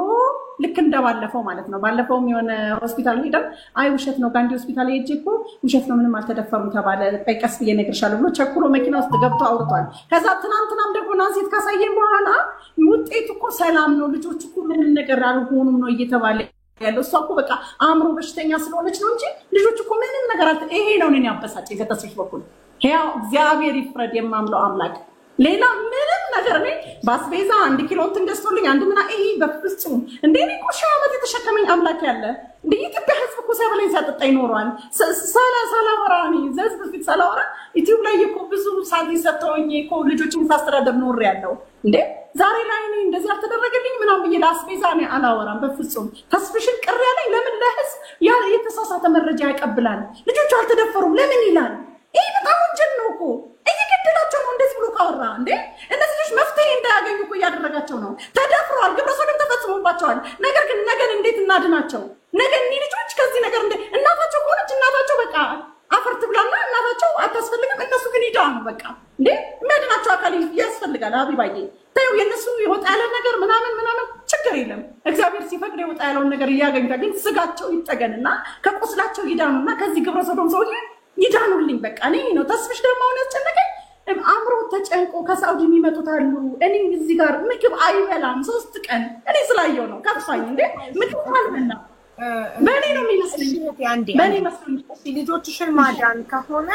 ልክ እንደባለፈው ማለት ነው። ባለፈውም የሆነ ሆስፒታል ሄደን አይ ውሸት ነው ጋንዲ ሆስፒታል ሄጄ እኮ ውሸት ነው ምንም አልተደፈሩም ተባለ። ቀስ ብዬ እነግርሻለሁ ብሎ ቸኩሎ መኪና ውስጥ ገብቶ አውርቷል። ከዛ ትናንትናም ደግሞ ናንሴት ካሳየን በኋላ ውጤቱ እኮ ሰላም ነው ልጆቹ እኮ ምንም ነገር አልሆኑም ነው እየተባለ ያለው። እሷ እኮ በቃ አእምሮ በሽተኛ ስለሆነች ነው እንጂ ልጆቹ እኮ ምንም ነገር አልተ ይሄ ነው እኔን ያበሳጨኝ ከተስፍሽ በኩል ያው እግዚአብሔር ይፍረድ የማምለው አምላክ ሌላ ምንም ነገር እኔ ባስቤዛ 1 ኪሎ እንትን ገዝቶልኝ አንድ ምና ይሄ በፍጹም እንዴ እኔ እኮ ሺህ ዓመት የተሸከመኝ አምላክ ያለ እንዴ ኢትዮጵያ ህዝብ እኮ ሳይበላኝ ሲያጠጣ ይኖረዋል። ሳላወራ እኔ ዘዝ በፊት ሳላወራ ዩቲዩብ ላይ እኮ ብዙ ሳንቲ ሰጥተውኝ እኮ ልጆችን ሳስተዳደር ኖር ያለው እንዴ ዛሬ ላይ እኔ እንደዚህ አልተደረገልኝ ምናምን ብዬ ለአስቤዛ እኔ አላወራም በፍጹም። ተስፍሽን ቅር ያለኝ ለምን ለህዝብ ያ የተሳሳተ መረጃ ያቀብላል። ልጆቹ አልተደፈሩም ለምን ይላል? ይሄ በጣም ወንጀል ነው እኮ እየገደላቸው ነው እንደዚህ ብሎ ካወራ እንዴ እነዚህ ልጆች መፍትሄ እንዳያገኙ እኮ እያደረጋቸው ነው። ተደፍረዋል፣ ግብረሰዶም ተፈጽሞባቸዋል። ነገር ግን ነገን እንዴት እናድናቸው? ነገ እኒህ ልጆች ከዚህ ነገር እንደ እናታቸው ከሆነች እናታቸው በቃ አፈር ትብላና እናታቸው አታስፈልግም። እነሱ ግን ይዳኑ በቃ እንዴ የሚያድናቸው አካል ያስፈልጋል። አቢባዬ ታየው የነሱ ይወጣ ያለ ነገር ምናምን ችግር የለም። እግዚአብሔር ሲፈቅድ ይወጣ ያለውን ነገር እያገኙታ ግን ስጋቸው ይጠገንና ከቁስላቸው ይዳኑና ከዚህ ግብረሰዶም ሰውዬ ይዳኑልኝ በቃ እኔ ነው። ተስፍሽ ደግሞ አሁን ያስጨነቀኝ አምሮ ተጨንቆ ከሳውዲ የሚመጡት አሉ። እኔ እዚህ ጋር ምግብ አይበላም 3 ቀን እኔ ስላየው ነው ከፋኝ። እንዴ ምግብ አልበላ በእኔ ነው የሚመስለኝ በእኔ መስሎኝ። ልጆችሽን ማዳን ከሆነ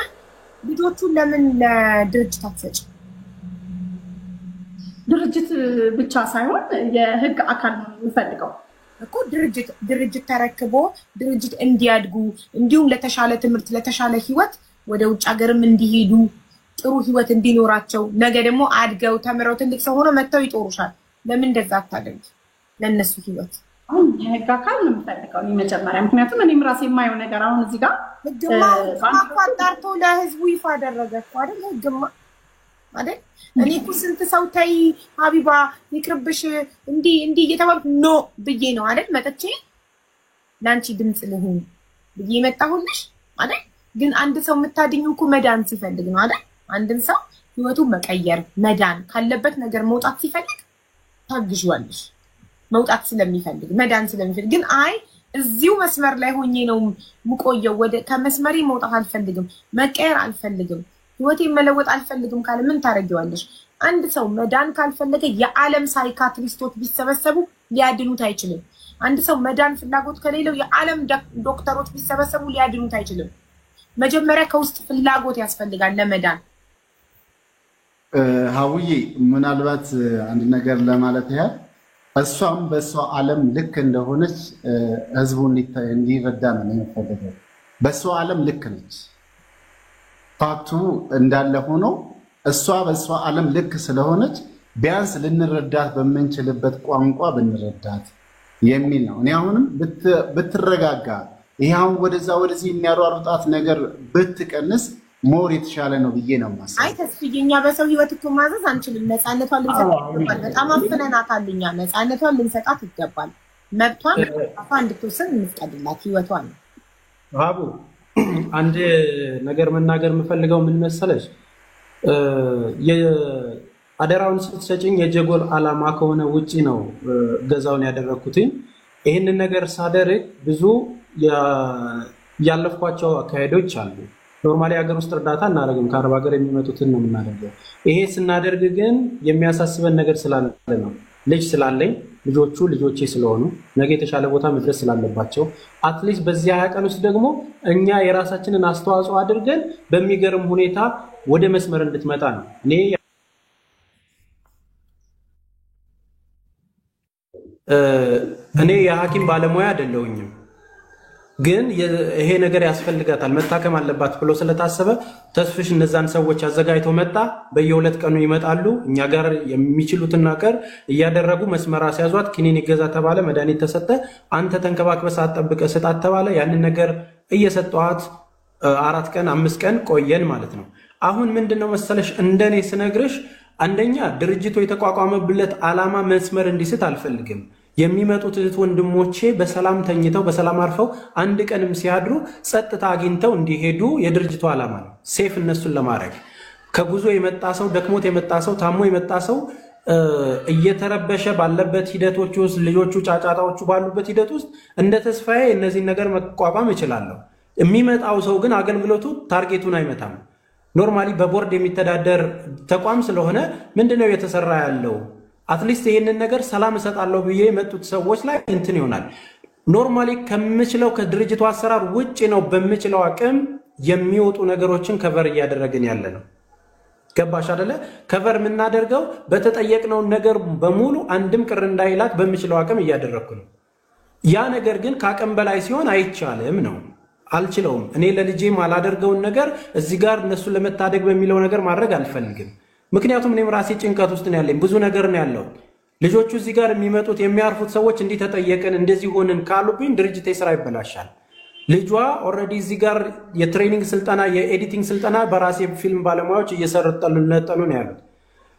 ልጆቹን ለምን ለድርጅት አትሰጪ? ድርጅት ብቻ ሳይሆን የህግ አካል ነው የሚፈልገው። እኮ ድርጅት ተረክቦ ድርጅት እንዲያድጉ እንዲሁም ለተሻለ ትምህርት ለተሻለ ህይወት ወደ ውጭ ሀገርም እንዲሄዱ ጥሩ ህይወት እንዲኖራቸው ነገ ደግሞ አድገው ተምረው ትልቅ ሰው ሆነው መጥተው ይጦሩሻል። ለምን እንደዛ አታደርጊ? ለነሱ ህይወት አሁን የህግ አካል ነው የምፈልገው መጀመሪያ። ምክንያቱም እኔም ራሴ የማየው ነገር አሁን እዚህ ጋር ህግማ አጣርቶ ለህዝቡ ይፋ አደረገ እኮ አይደል? ህግማ አይደል? እኔ እኮ ስንት ሰው ተይ ሀቢባ ይቅርብሽ እንዲህ እየተባልኩ ኖ ብዬ ነው አይደል መጥቼ ለአንቺ ድምፅ ልሁን ብዬ መጣሁልሽ አይደል? ግን አንድ ሰው የምታድኙ እኮ መዳን ሲፈልግ ነው አይደል? አንድን ሰው ህይወቱን መቀየር መዳን ካለበት ነገር መውጣት ሲፈልግ ታግዢዋለሽ። መውጣት ስለሚፈልግ መዳን ስለሚፈልግ ግን አይ እዚሁ መስመር ላይ ሆኜ ነው የምቆየው ወደ ከመስመሬ መውጣት አልፈልግም መቀየር አልፈልግም ህይወቴን መለወጥ አልፈልግም ካለ ምን ታረጊዋለሽ? አንድ ሰው መዳን ካልፈለገ የዓለም ሳይካትሪስቶች ቢሰበሰቡ ሊያድኑት አይችልም። አንድ ሰው መዳን ፍላጎት ከሌለው የዓለም ዶክተሮች ቢሰበሰቡ ሊያድኑት አይችልም። መጀመሪያ ከውስጥ ፍላጎት ያስፈልጋል ለመዳን። ሀውዬ ምናልባት አንድ ነገር ለማለት ያህል እሷም በእሷ ዓለም ልክ እንደሆነች ህዝቡ እንዲረዳ ነው የሚፈልገው። በእሷ ዓለም ልክ ነች። ፋክቱ እንዳለ ሆኖ እሷ በእሷ ዓለም ልክ ስለሆነች ቢያንስ ልንረዳት በምንችልበት ቋንቋ ብንረዳት የሚል ነው። እኔ አሁንም ብትረጋጋ ይሄ አሁን ወደዚህ የሚያሯሩጣት ነገር ብትቀንስ ሞር የተሻለ ነው ብዬ ነው የማስበው። አይ ተስፍዬኛ በሰው ህይወት እኮ ማዘዝ አንችልም። ነፃነቷን ልንሰጣት ይገባል። በጣም አፍነናታል። እኛ ነፃነቷን ልንሰጣት ይገባል። መብቷን አፋ እንድትወስን እንፍቀድላት ህይወቷን። አቡ አንድ ነገር መናገር የምፈልገው ምን መሰለሽ፣ አደራውን ስትሰጪኝ የጀጎል ዓላማ ከሆነ ውጪ ነው ገዛውን ያደረኩትኝ። ይሄንን ነገር ሳደርግ ብዙ ያለፍኳቸው አካሄዶች አሉ። ኖርማሊ ሀገር ውስጥ እርዳታ እናደርግም፣ ከአረብ ሀገር የሚመጡትን ነው የምናደርገው። ይሄ ስናደርግ ግን የሚያሳስበን ነገር ስላለ ነው። ልጅ ስላለኝ ልጆቼ ስለሆኑ ነገ የተሻለ ቦታ መድረስ ስላለባቸው አትሊስት በዚህ 20 ቀን ውስጥ ደግሞ እኛ የራሳችንን አስተዋጽኦ አድርገን በሚገርም ሁኔታ ወደ መስመር እንድትመጣ ነው። እኔ የሐኪም ባለሙያ አይደለሁኝም፣ ግን ይሄ ነገር ያስፈልጋታል መታከም አለባት ብሎ ስለታሰበ ተስፍሽ እነዛን ሰዎች አዘጋጅተው መጣ። በየሁለት ቀኑ ይመጣሉ። እኛ ጋር የሚችሉትን ነገር እያደረጉ መስመር አስያዟት። ኪኒን ይገዛ ተባለ፣ መድኃኒት ተሰጠ። አንተ ተንከባክበህ ሳትጠብቀህ ስጣት ተባለ። ያንን ነገር እየሰጠዋት 4 ቀን 5 ቀን ቆየን ማለት ነው። አሁን ምንድነው መሰለሽ እንደኔ ስነግርሽ፣ አንደኛ ድርጅቱ የተቋቋመበት ዓላማ መስመር እንዲስት አልፈልግም። የሚመጡት እህት ወንድሞቼ በሰላም ተኝተው በሰላም አርፈው አንድ ቀንም ሲያድሩ ጸጥታ አግኝተው እንዲሄዱ የድርጅቱ ዓላማ ነው። ሴፍ እነሱን ለማድረግ ከጉዞ የመጣ ሰው ደክሞት የመጣ ሰው ታሞ የመጣ ሰው እየተረበሸ ባለበት ሂደቶች ውስጥ ልጆቹ ጫጫታዎቹ ባሉበት ሂደት ውስጥ እንደ ተስፋዬ እነዚህ ነገር መቋቋም እችላለሁ። የሚመጣው ሰው ግን አገልግሎቱ ታርጌቱን አይመታም። ኖርማሊ በቦርድ የሚተዳደር ተቋም ስለሆነ ምንድነው የተሰራ ያለው? አትሊስት ይሄንን ነገር ሰላም እሰጣለሁ ብዬ የመጡት ሰዎች ላይ እንትን ይሆናል። ኖርማሊ ከምችለው ከድርጅቱ አሰራር ውጪ ነው በምችለው አቅም የሚወጡ ነገሮችን ከቨር እያደረግን ያለ ነው። ገባሽ አይደለ? ከቨር የምናደርገው በተጠየቅነው ነገር በሙሉ አንድም ቅር እንዳይላት በምችለው አቅም እያደረግኩ ነው። ያ ነገር ግን ከአቅም በላይ ሲሆን አይቻልም ነው። አልችለውም። እኔ ለልጄም አላደርገውን ነገር እዚህ ጋር እነሱ ለመታደግ በሚለው ነገር ማድረግ አልፈልግም። ምክንያቱም እኔም ራሴ ጭንቀት ውስጥ ነው ያለኝ፣ ብዙ ነገር ነው ያለው። ልጆቹ እዚህ ጋር የሚመጡት የሚያርፉት ሰዎች እንዲህ ተጠየቅን እንደዚህ ሆንን ካሉብኝ ድርጅቴ ስራ ይበላሻል። ልጇ ኦልሬዲ እዚህ ጋር የትሬኒንግ ስልጠና የኤዲቲንግ ስልጠና በራሴ ፊልም ባለሙያዎች እየሰረጠሉ ነው ያሉት።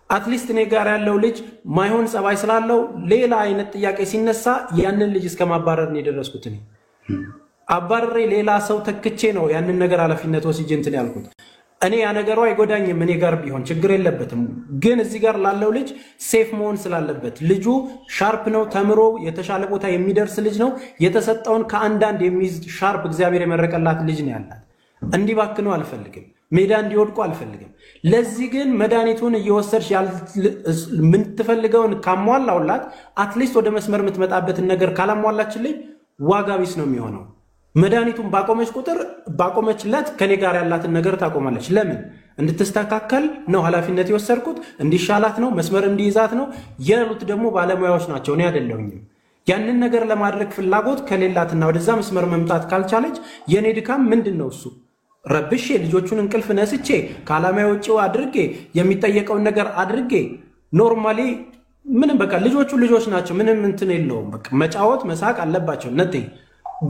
አትሊስት እኔ ጋር ያለው ልጅ ማይሆን ጸባይ ስላለው ሌላ አይነት ጥያቄ ሲነሳ ያንን ልጅ እስከማባረር ነው የደረስኩት። እኔ አባረሬ ሌላ ሰው ተክቼ ነው ያንን ነገር ኃላፊነት ወስጄ እንትን ያልኩት። እኔ ያ ነገሩ አይጎዳኝም፣ እኔ ጋር ቢሆን ችግር የለበትም። ግን እዚህ ጋር ላለው ልጅ ሴፍ መሆን ስላለበት ልጁ ሻርፕ ነው፣ ተምሮ የተሻለ ቦታ የሚደርስ ልጅ ነው። የተሰጠውን ከአንዳንድ የሚይዝ ሻርፕ እግዚአብሔር የመረቀላት ልጅ ነው ያላት። እንዲባክኑ አልፈልግም፣ ሜዳ እንዲወድቁ አልፈልግም። ለዚህ ግን መድኃኒቱን እየወሰድሽ የምትፈልገውን ካሟላውላት አትሊስት ወደ መስመር የምትመጣበትን ነገር ካላሟላችልኝ ዋጋ ቢስ ነው የሚሆነው። መድኃኒቱን ባቆመች ቁጥር ባቆመችለት ከኔ ጋር ያላትን ነገር ታቆማለች። ለምን? እንድትስተካከል ነው ኃላፊነት የወሰድኩት፣ እንዲሻላት ነው፣ መስመር እንዲይዛት ነው። ያሉት ደግሞ ባለሙያዎች ናቸው፣ እኔ አይደለሁኝም። ያንን ነገር ለማድረግ ፍላጎት ከሌላትና ወደዛ መስመር መምጣት ካልቻለች የኔ ድካም ምንድነው እሱ ረብሼ ልጆቹን እንቅልፍ ነስቼ ከዓላማዬ ወጪው አድርጌ የሚጠየቀውን ነገር አድርጌ ኖርማሊ ምንም በቃ ልጆች ናቸው ምንም እንትን የለውም በቃ መጫወት መሳቅ አለባቸው ነጤ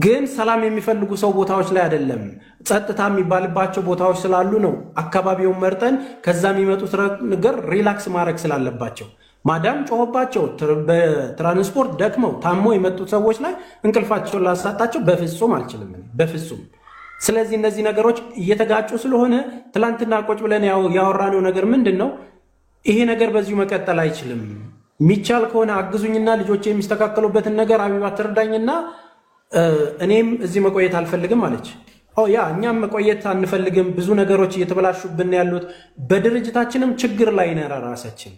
ግን ሰላም የሚፈልጉ ሰው ቦታዎች ላይ አይደለም ጸጥታ የሚባልባቸው ቦታዎች ስላሉ ነው አካባቢውን መርጠን ከዛ የሚመጡት ነገር ሪላክስ ማድረግ ስላለባቸው ማዳም ጮህባቸው በትራንስፖርት ደክመው ታሞ የመጡት ሰዎች ላይ እንቅልፋቸውን ላሳጣቸው በፍጹም አልችልም በፍጹም ስለዚህ እነዚህ ነገሮች እየተጋጩ ስለሆነ ትላንትና ቁጭ ብለን ያወራነው ነገር ምንድነው ይሄ ነገር በዚሁ መቀጠል አይችልም ሚቻል ከሆነ አግዙኝና ልጆቼ የሚስተካከሉበትን ነገር አቢባ ትርዳኝና እኔም እዚህ መቆየት አልፈልግም አለች ያ እኛም መቆየት አንፈልግም ብዙ ነገሮች እየተበላሹብን ያሉት በድርጅታችንም ችግር ላይ ነራ ራሳችን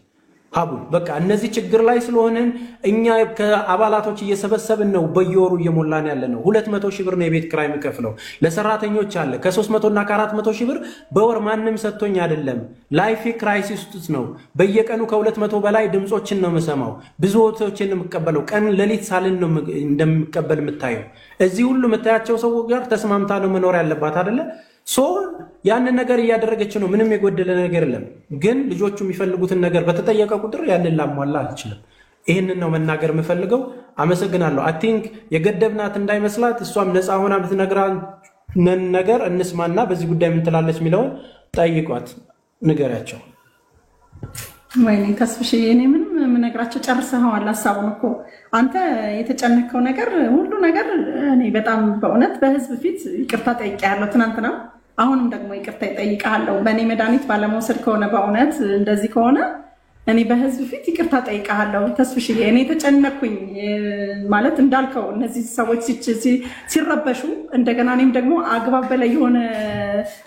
አቡ በቃ እነዚህ ችግር ላይ ስለሆነን እኛ ከአባላቶች እየሰበሰብን ነው በየወሩ እየሞላን ያለ ነው 200 ሺህ ብር ነው የቤት ክራይ የሚከፍለው ለሰራተኞች አለ ከ300 እና ከ400 ሺህ ብር በወር ማንንም ሰጥቶኝ አይደለም ላይፍ ክራይሲስ ውስጥ ነው በየቀኑ ከ200 በላይ ድምጾችን ነው መሰማው ብዙዎችን ነው መቀበለው ቀን ለሊት ሳልን ነው እንደምቀበል የምታየው እዚህ ሁሉ መታያቸው ሰው ጋር ተስማምታ ነው መኖር ያለባት አይደለ ሶ ያንን ነገር ያደረገች ነው ምንም የጎደለ ነገር የለም ግን ልጆቹ የሚፈልጉትን ነገር በተጠየቀ ቁጥር ያንን ላሟላ አልችልም ይሄንን ነው መናገር የምፈልገው አመሰግናለሁ አይ ቲንክ የገደብናት እንዳይመስላት እሷም ነፃ ሆና ብትነግራን ነገር እንስማና በዚህ ጉዳይ ምን ትላለች ሚለው ጠይቋት ንገራቸው ወይኔ ተስፍሽ እኔ ምንም ነግራቸው ጨርሰዋል ሐሳቡን እኮ አንተ የተጨነቀው ነገር ሁሉ ነገር እኔ በጣም በእውነት በህዝብ ፊት ይቅርታ ጠይቄያለሁ ትናንትና አሁንም ደግሞ ይቅርታ ጠይቄያለሁ በእኔ መድኃኒት ባለመውሰድ ከሆነ በእውነት እንደዚህ ከሆነ እኔ በህዝብ ፊት ይቅርታ ጠይቄያለሁ ተስፍሽ እኔ ተጨነቅኩኝ ማለት እንዳልከው እነዚህ ሰዎች ሲረበሹ እንደገና እኔም ደግሞ አግባብ በላይ የሆነ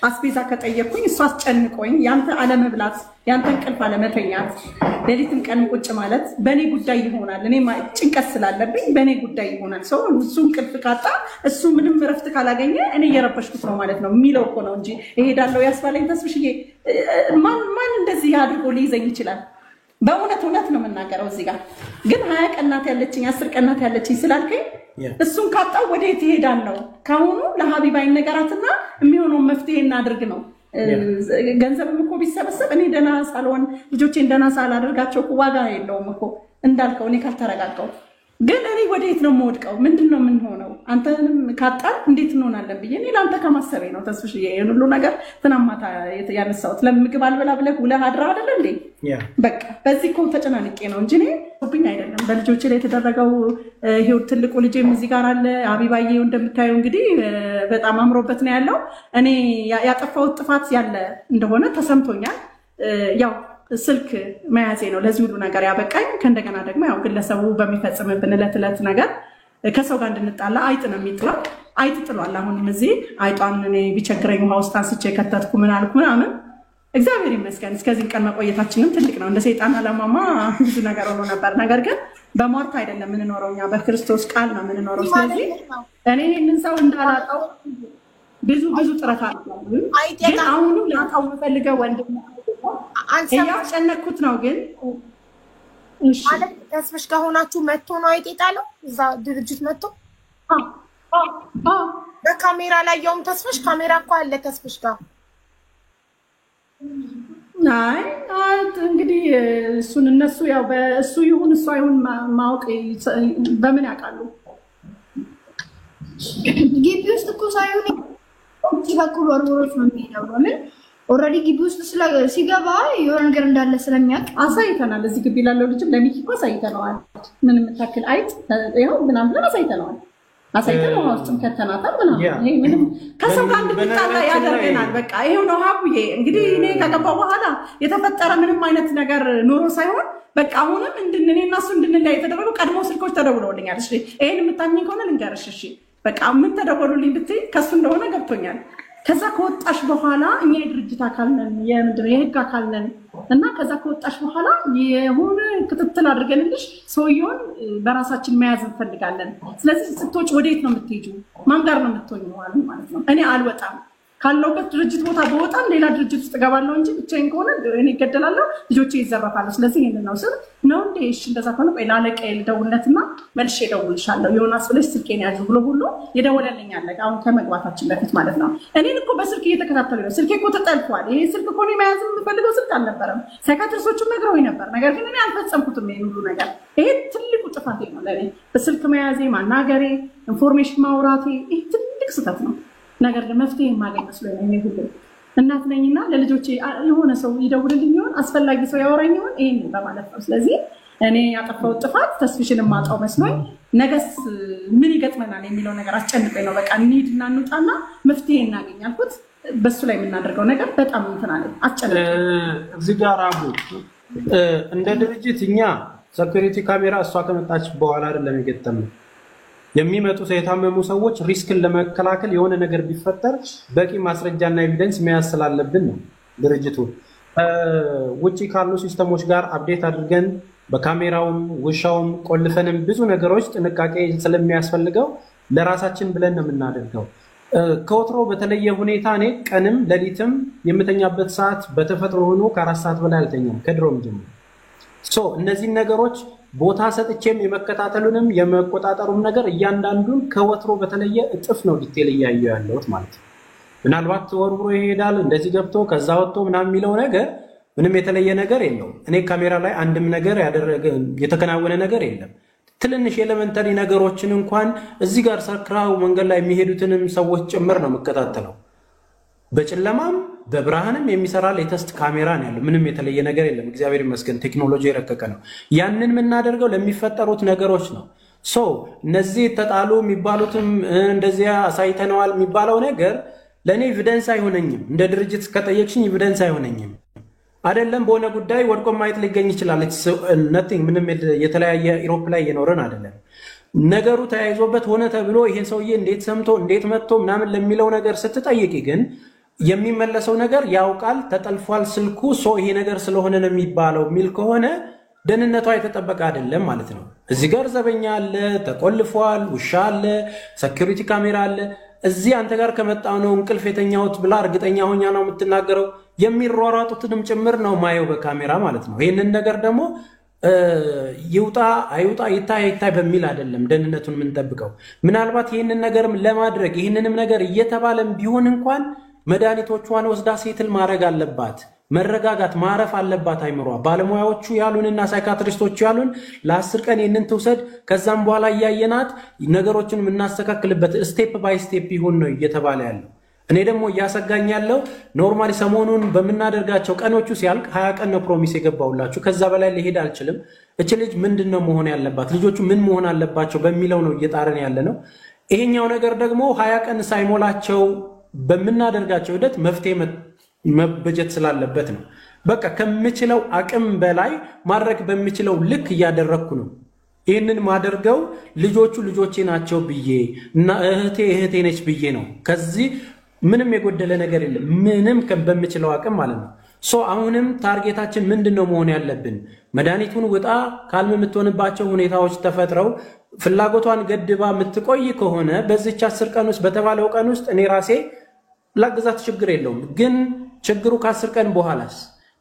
አስቤዛ ከጠየቅኩኝ እሱ አስጨንቆኝ ያንተ አለመብላት ያንተ እንቅልፍ አለመተኛት ሌሊትም ቀንም ቁጭ ማለት በእኔ ጉዳይ ይሆናል እኔ ጭንቀት ስላለብኝ በእኔ ጉዳይ ይሆናል ሰው እሱ እንቅልፍ ካጣ እሱ ምንም ረፍት ካላገኘ እኔ እየረበሽኩት ነው ማለት ነው የሚለው እኮ ነው እንጂ እሄዳለሁ ያስባለኝ ተስፍሽዬ ማን እንደዚህ አድርጎ ሊይዘኝ ይችላል በእውነት ነው መናገረው እዚህ ጋር ግን 20 ቀናት ያለችኝ 10 ቀናት ያለችኝ ስላልከኝ እሱን ካጣው ወዴት ይሄዳል ነው ካሁኑ ለሀቢባ ይነገራትና የሚሆነው መፍትሄ እናድርግ ነው ገንዘብም እኮ ቢሰበሰብ እኔ ደና ሳልሆን ልጆቼን ደና ሳላደርጋቸው ዋጋ የለውም እኮ እንዳልከው እኔ ካልተረጋጋው ግን እኔ ወዴት ነው የምወድቀው ምንድነው ምን ሆነው አንተንም ካጣን እንዴት እንሆናለን ብዬ እኔ ላንተ ከማሰቤ ነው ተስፍሽዬ ይሄን ሁሉ ነገር ትናማታ ያነሳውት ለምግብ አልበላ ብለህ ውለህ አድራ አይደል እንዴ በቃ በዚህ እኮ ተጨናንቄ ነው እንጂ እኔ ብኝ አይደለም በልጆቼ ላይ የተደረገው ይሄው ትልቁ ልጄም እዚህ ጋር አለ አቢባዬው እንደምታየው እንግዲህ በጣም አምሮበት ነው ያለው እኔ ያጠፋው ጥፋት ያለ እንደሆነ ተሰምቶኛል ያው ስልክ መያዜ ነው ለዚህ ሁሉ ነገር ያበቃኝ ከእንደገና ደግሞ ያው ግለሰቡ በሚፈጽምብን ዕለት ነገር ከሰው ጋር እንድንጣላ አይጥ ነው የሚጥለው አይጥ ጥሏል አሁንም እዚህ አይጧን እኔ ቢቸግረኝ ውሃ ውስጥ አንስቼ ከተትኩ ምን አልኩ ምናምን እግዚአብሔር ይመስገን እስከዚህ ቀን መቆየታችንም ትልቅ ነው እንደ ሰይጣን አለማማ ብዙ ነገር ሆኖ ነበር ነገር ግን በሟርት አይደለም የምንኖረውኛ በክርስቶስ ቃል ነው የምንኖረው ስለዚህ እኔ ይሄንን ሰው እንዳላጣው ብዙ ጥረት አድርጋለሁ ግን አሁንም ላጣው የምፈልገው ወንድም ያጨነኩት ነው ግን እሺ ማለት ተስፍሽ ጋር ሆናችሁ መጥቶ ነው አይጤጣለው እዛ ድርጅት መጥቶ በካሜራ ላይ ያውም ተስፍሽ ካሜራ እኮ አለ ተስፍሽ ጋር አይ እንግዲህ እሱን እነሱ ያው በእሱ ይሁን እሱ አይሁን ማወቅ በምን ያውቃሉ ግቢ ውስጥ እኮ ሳይሆን በኩል ወርወሮች ነው የሚሄደው ምን ኦሬዲ ግቢ ውስጥ ሲገባ የሆነ ነገር እንዳለ ስለሚያውቅ አሳይተናል እዚህ ግቢ ላለው ልጅም ለሚኪ እኮ አሳይተነዋል ምንም ተክል አይጥ ይኸው ምናምን ብለን አሳይተነዋል አሳይተነው ውስጥም ከተናታል ምናምን ይሄ ምንም ከሰው ጋር እንድንጣላ ያደርገናል በቃ ይሄው ነው ሀቡዬ እንግዲህ እኔ ከገባው በኋላ የተፈጠረ ምንም አይነት ነገር ኖሮ ሳይሆን በቃ አሁንም እኔና እሱ እንድንለያይ የተደረገው ቀድሞ ስልኮች ተደውለውልኛል እሺ ይሄን የምታምኝ ከሆነ ልንገርሽ እሺ በቃ ምን ተደወሉልኝ ብትይ ከሱ እንደሆነ ገብቶኛል ከዛ ከወጣሽ በኋላ እኛ የድርጅት አካል ነን የምንድነው የህግ አካል ነን እና ከዛ ከወጣሽ በኋላ የሆነ ክትትል አድርገንልሽ ሰውየውን በራሳችን መያዝ እንፈልጋለን ስለዚህ ስትወጪ ወዴት ነው የምትሄጂው ማን ጋር ነው የምትሆኚው ማለት ነው እኔ አልወጣም ካለውበት ድርጅት ቦታ በወጣም ሌላ ድርጅት ውስጥ እገባለሁ እንጂ ብቻዬን ከሆነ እኔ እገደላለሁ፣ ልጆቼ ይዘረፋሉ። ስለዚህ ይሄንን ነው ስል ነው እንዴ? እሺ እንደዛ ከሆነ ቆይ ለአለቃዬ ልደውልለትና መልሼ እደውልልሻለሁ ዮናስ ብለሽ ስልኬን ያዥ ብሎ ሁሉ የደወለልኝ አለ። አሁን ከመግባታችን በፊት ማለት ነው። እኔን እኮ በስልክ እየተከታተሉ ነው። ስልኬ እኮ ተጠልፏል። ይሄ ስልክ እኮ እኔ መያዝ የምፈልገው ስልክ አልነበረም። ሳይካትሪስቶቹም ነግረውኝ ነበር። ነገር ግን እኔ አልፈጸምኩትም ይሄን ሁሉ ነገር። ይሄ ትልቁ ጥፋቴ ነው ለእኔ። በስልክ መያዜ፣ ማናገሬ፣ ኢንፎርሜሽን ማውራቴ ይሄ ትልቅ ስህተት ነው። ነገር ግን መፍትሄ የማገኝ መስሎኝ ነው። ሁሉ እናት ነኝና ለልጆቼ የሆነ ሰው ይደውልልኝ ይሆን አስፈላጊ ሰው ያወራኝ ይሆን ይሄን በማለት ነው። ስለዚህ እኔ ያጠፋሁት ጥፋት ተስፍሽን ማጣው መስሎኝ ነገስ ምን ይገጥመናል የሚለው ነገር አስጨንቀኝ ነው። በቃ እንሂድና እንውጣና መፍትሄ እናገኝ አልኩት። በሱ ላይ የምናደርገው ነገር በጣም እንትን አለ አስጨንቀኝ። እዚህ ጋር አቡ እንደ ድርጅት እኛ ሴኩሪቲ ካሜራ እሷ ከመጣች በኋላ አይደለም የገጠመው። የሚመጡ የታመሙ ሰዎች ሪስክን ለመከላከል የሆነ ነገር ቢፈጠር በቂ ማስረጃና ኤቪደንስ መያዝ ስላለብን ነው። ድርጅቱ ውጪ ካሉ ሲስተሞች ጋር አፕዴት አድርገን በካሜራውም ውሻውም ቆልፈንም ብዙ ነገሮች ጥንቃቄ ስለሚያስፈልገው ለራሳችን ብለን ነው የምናደርገው። ከወትሮ በተለየ ሁኔታ እኔ ቀንም ሌሊትም የምተኛበት ሰዓት በተፈጥሮ ሆኖ ከ4 ሰዓት በላይ አልተኛም ከድሮም ጀምሮ። እነዚህ ነገሮች ቦታ ሰጥቼም የመከታተሉንም የመቆጣጠሩም ነገር እያንዳንዱን ከወትሮ በተለየ እጥፍ ነው ዲቴል እያየሁ ያለሁት ማለት ነው። ምናልባት ተወርውሮ ይሄዳል እንደዚህ ገብቶ ከዛ ወጥቶ ምናምን የሚለው ነገር ምንም የተለየ ነገር የለውም። እኔ ካሜራ ላይ አንድም ነገር የተከናወነ ነገር የለም። ትንንሽ ኤሌመንተሪ ነገሮችን እንኳን እዚህ ጋር ሰክራው መንገድ ላይ የሚሄዱትንም ሰዎች ጭምር ነው የምከታተለው። በጨለማም በብርሃንም የሚሰራ ሌተስት ካሜራ ነው ያለው። ምንም የተለየ ነገር የለም። እግዚአብሔር ይመስገን ቴክኖሎጂ የረቀቀ ነው። ያንን የምናደርገው ለሚፈጠሩት ነገሮች ነው። እነዚህ ተጣሉ የሚባሉትም እንደዚያ አሳይተነዋል የሚባለው ነገር ለእኔ ኤቪደንስ አይሆነኝም። እንደ ድርጅት ከጠየቅሽኝ ኤቪደንስ አይሆነኝም። አይደለም በሆነ ጉዳይ ወድቆ ማየት ሊገኝ ይችላል። ነቲንግ ምንም የተለያየ ኢሮፕ ላይ እየኖረን አይደለም። ነገሩ ተያይዞበት ሆነ ተብሎ ይሄን ሰውዬ እንዴት ሰምቶ እንዴት መጥቶ ምናምን ለሚለው ነገር ስትጠይቂ ግን የሚመለሰው ነገር ያውቃል ተጠልፏል ስልኩ ይሄ ነገር ስለሆነ ነው የሚባለው የሚል ከሆነ ደህንነቷ የተጠበቀ አይደለም ማለት ነው። እዚህ ጋር ዘበኛ አለ፣ ተቆልፏል፣ ውሻ አለ፣ ሴኩሪቲ ካሜራ አለ። እዚህ አንተ ጋር ከመጣው ነው እንቅልፍ የተኛሁት ብላ እርግጠኛ ሆኛ ነው የምትናገረው። የሚሯሯጡትንም ጭምር ነው ማየው በካሜራ ማለት ነው። ይሄንን ነገር ደግሞ ይውጣ አይውጣ ይታይ በሚል አይደለም ደህንነቱን የምንጠብቀው። ምናልባት ይሄንን ነገርም ለማድረግ ይሄንንም ነገር እየተባለም ቢሆን እንኳን መድኃኒቶቿን ወስዳ ሴትል ማድረግ አለባት። መረጋጋት ማረፍ አለባት አይምሯ። ባለሙያዎቹ ያሉንና ሳይካትሪስቶቹ ያሉን ለ10 ቀን ይሄንን ትውሰድ፣ ከዛም በኋላ እያየናት ነገሮችን የምናስተካክልበት ስቴፕ ባይ ስቴፕ ይሁን ነው እየተባለ ያለው። እኔ ደግሞ እያሰጋኝ ያለው ኖርማሊ ሰሞኑን በምናደርጋቸው ቀኖቹ ሲያልቅ 20 ቀን ነው ፕሮሚስ የገባውላችሁ፣ ከዛ በላይ ሊሄድ አልችልም። እቺ ልጅ ምንድነው መሆን ያለባት፣ ልጆቹ ምን መሆን አለባቸው በሚለው ነው እየጣረን ያለ ነው። ይሄኛው ነገር ደግሞ 20 ቀን ሳይሞላቸው በምናደርጋቸው ሂደት መፍትሄ መበጀት ስላለበት ነው። በቃ ከምችለው አቅም በላይ ማድረግ በሚችለው ልክ እያደረኩ ነው። ይህንን ማደርገው ልጆቹ ልጆቼ ናቸው ብዬ እና እህቴ ነች ብዬ ነው። ከዚህ ምንም የጎደለ ነገር የለም። ምንም በምችለው አቅም ማለት ነው። አሁንም ታርጌታችን ምንድነው መሆን ያለብን? መድኃኒቱን ውጣ ካልም የምትሆንባቸው ሁኔታዎች ተፈጥረው ፍላጎቷን ገድባ የምትቆይ ከሆነ በዚች 10 ቀን ውስጥ በተባለው ቀን ውስጥ እኔ ራሴ ላግዛት ችግር የለውም። ግን ችግሩ ከ10 ቀን በኋላስ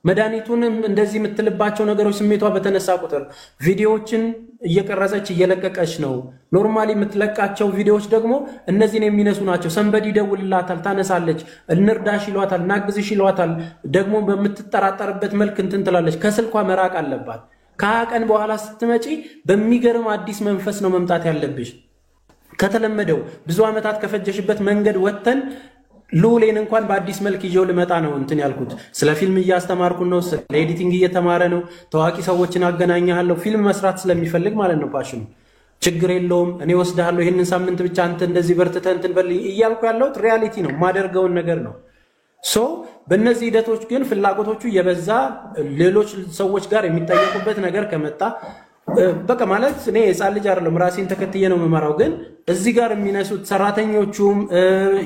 መድኃኒቱንም እንደዚህ የምትልባቸው ነገሮች ስሜቷ በተነሳ ቁጥር ቪዲዮዎችን እየቀረጸች እየለቀቀች ነው። ኖርማሊ የምትለቃቸው ቪዲዮዎች ደግሞ እነዚህን የሚነሱ ናቸው። ሰንበዲ ይደውልላታል፣ ታነሳለች፣ እንርዳሽ ይሏታል፣ እናግዝሽ ይሏታል። ደግሞ በምትጠራጠርበት መልክ እንትን ትላለች። ከስልኳ መራቅ አለባት። ከ20 ቀን በኋላ ስትመጪ በሚገርም አዲስ መንፈስ ነው መምጣት ያለብሽ። ከተለመደው ብዙ ዓመታት ከፈጀሽበት መንገድ ወጥተን ሉሌን እንኳን በአዲስ መልክ ይዤው ልመጣ ነው እንትን ያልኩት። ስለ ፊልም እያስተማርኩ ነው፣ ስለ ኤዲቲንግ እየተማረ ነው። ታዋቂ ሰዎችን አገናኛለሁ፣ ፊልም መስራት ስለሚፈልግ ማለት ነው። ፓሽኑ ችግር የለውም። እኔ ወስዳለሁ፣ ይሄንን ሳምንት ብቻ አንተ እንደዚህ በርትተህ እንትን በል እያልኩ ያለሁት ሪያሊቲ ነው፣ ማደርገውን ነገር ነው። በእነዚህ ሂደቶች ግን ፍላጎቶቹ የበዛ ሌሎች ሰዎች ጋር የሚጠየቁበት ነገር ከመጣ በቃ ማለት እኔ ሕፃን ልጅ አይደለም፣ ራሴን ተከትዬ ነው የምመራው። ግን እዚህ ጋር የሚነሱት ሰራተኞቹም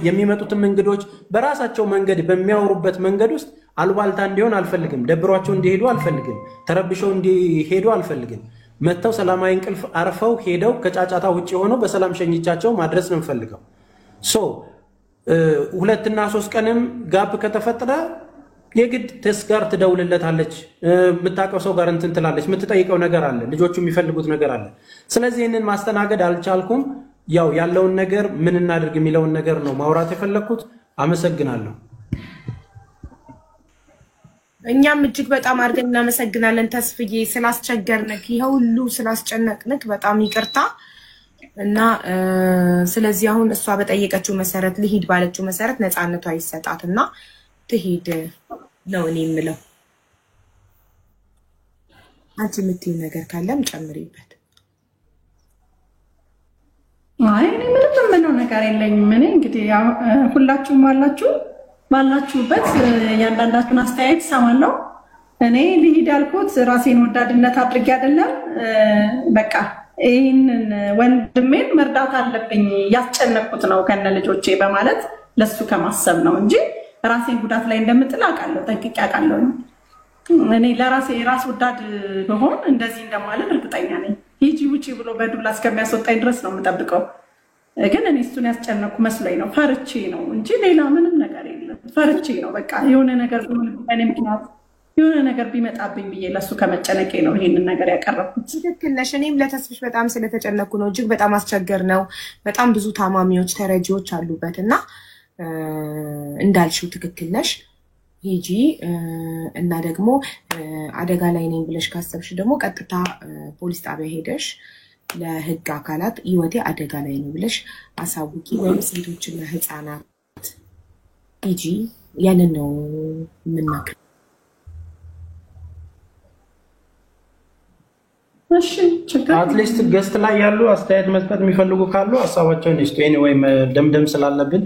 የሚመጡትም እንግዶች በራሳቸው መንገድ በሚያወሩበት መንገድ ውስጥ አሉባልታ እንዲሆን አልፈልግም። ደብሯቸው እንዲሄዱ አልፈልግም። ተረብሸው እንዲሄዱ አልፈልግም። መጥተው ሰላማዊ እንቅልፍ አርፈው ሄደው ከጫጫታ ውጭ ሆነው በሰላም ሸኝቻቸው ማድረስ ነው የምፈልገው። 2 እና 3 ቀንም ጋፕ ከተፈጠረ የግድ ቴስት ጋር ትደውልለታለች የምታውቀው ሰው ጋር እንትን ትላለች የምትጠይቀው ነገር አለ ልጆቹ የሚፈልጉት ነገር አለ ስለዚህ እነን ማስተናገድ አልቻልኩም ያው ያለውን ነገር ምን እናድርግ የሚለውን ነገር ነው ማውራት የፈለኩት አመሰግናለሁ እኛም እጅግ በጣም አድርገን እናመሰግናለን ተስፍዬ ስላስቸገርንክ ይሁሉ ስላስጨነቅንክ በጣም ይቅርታ እና ስለዚህ አሁን እሷ በጠየቀችው መሰረት ልሂድ ባለችው መሰረት ነፃነቷ ይሰጣትና ትሄድ ነው እኔ የምለው አንቺ የምትይው ነገር ካለም ጨምሪበት አይ እኔ ምንም ነገር የለኝም እኔ እንግዲህ ያው ሁላችሁም ባላችሁበት ያንዳንዳችሁን አስተያየት ሰማለሁ እኔ ልሂድ ያልኩት ራሴን ወዳድነት አድርጌ አይደለም በቃ ይሄንን ወንድሜን መርዳት አለብኝ ያስጨነቁት ነው ከነ ልጆቼ በማለት ለሱ ከማሰብ ነው እንጂ ራሴን ጉዳት ላይ እንደምጥል አውቃለሁ ጠንቅቄ አውቃለሁ እኔ ለራሴ ራስ ወዳድ በሆን እንደዚህ እንደማለት እርግጠኛ ነኝ ሂጂ ውጪ ብሎ በዱላ እስከሚያስወጣኝ ድረስ ነው የምጠብቀው ግን እኔ እሱን ያስጨነቁ መስሎኝ ነው ፈርቼ ነው እንጂ ሌላ ምንም ነገር የለም ፈርቼ ነው በቃ የሆነ ነገር በእኔ ምክንያት የሆነ ነገር ቢመጣብኝ ብዬ ለሱ ከመጨነቄ ነው ይሄንን ነገር ያቀረብኩት ትክክል ነሽ እኔም ለተስፍሽ በጣም ስለተጨነኩ ነው እጅግ በጣም አስቸገር ነው በጣም ብዙ ታማሚዎች ተረጂዎች አሉበትና እንዳልሽው ትክክል ነሽ ሂጂ እና ደግሞ አደጋ ላይ ነኝ ብለሽ ካሰብሽ ደግሞ ቀጥታ ፖሊስ ጣቢያ ሄደሽ ለህግ አካላት ህይወቴ አደጋ ላይ ነው ብለሽ አሳውቂ ወይም ሴቶችና ህፃናት ሂጂ ያንን ነው የምናገር እሺ አትሊስት ገስት ላይ ያሉ አስተያየት መስጠት የሚፈልጉ ካሉ ሐሳባቸውን ይስጡ ኤኒዌይ ደምደም ስላለብን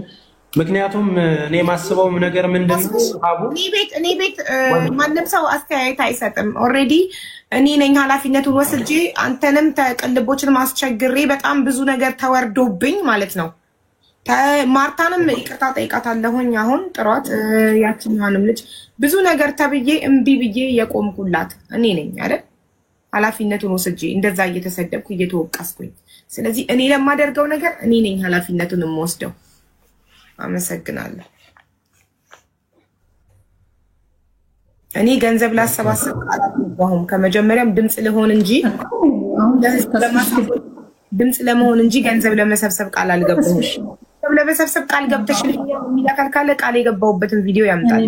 ምክንያቱም እኔ ማስበው ነገር ምንድነው አቡ እኔ ቤት ማንም ሰው አስተያየት አይሰጥም ኦሬዲ እኔ ነኝ ኃላፊነቱን ወስጄ አንተንም ተቀልቦችን ማስቸግሬ በጣም ብዙ ነገር ተወርዶብኝ ማለት ነው ማርታንም ይቅርታ ጠይቃታለሁኝ አሁን ጥሯት ያቺኛንም ልጅ ብዙ ነገር ተብዬ እምቢ ብዬ የቆምኩላት እኔ ነኝ አይደል ኃላፊነቱን ወስጄ እንደዛ እየተሰደብኩ እየተወቀስኩኝ ስለዚህ እኔ ለማደርገው ነገር እኔ ነኝ ኃላፊነቱን የምወስደው አመሰግናለሁ እኔ ገንዘብ ላሰባሰብ አላልኩም ከመጀመሪያም ድምጽ ለሆን እንጂ ድምጽ ለመሆን እንጂ ገንዘብ ለመሰብሰብ ቃል አልገባሁም ገንዘብ ለመሰብሰብ ቃል ገብተሽ የሚላከል ካለ ቃል የገባሁበትን ቪዲዮ ያምጣል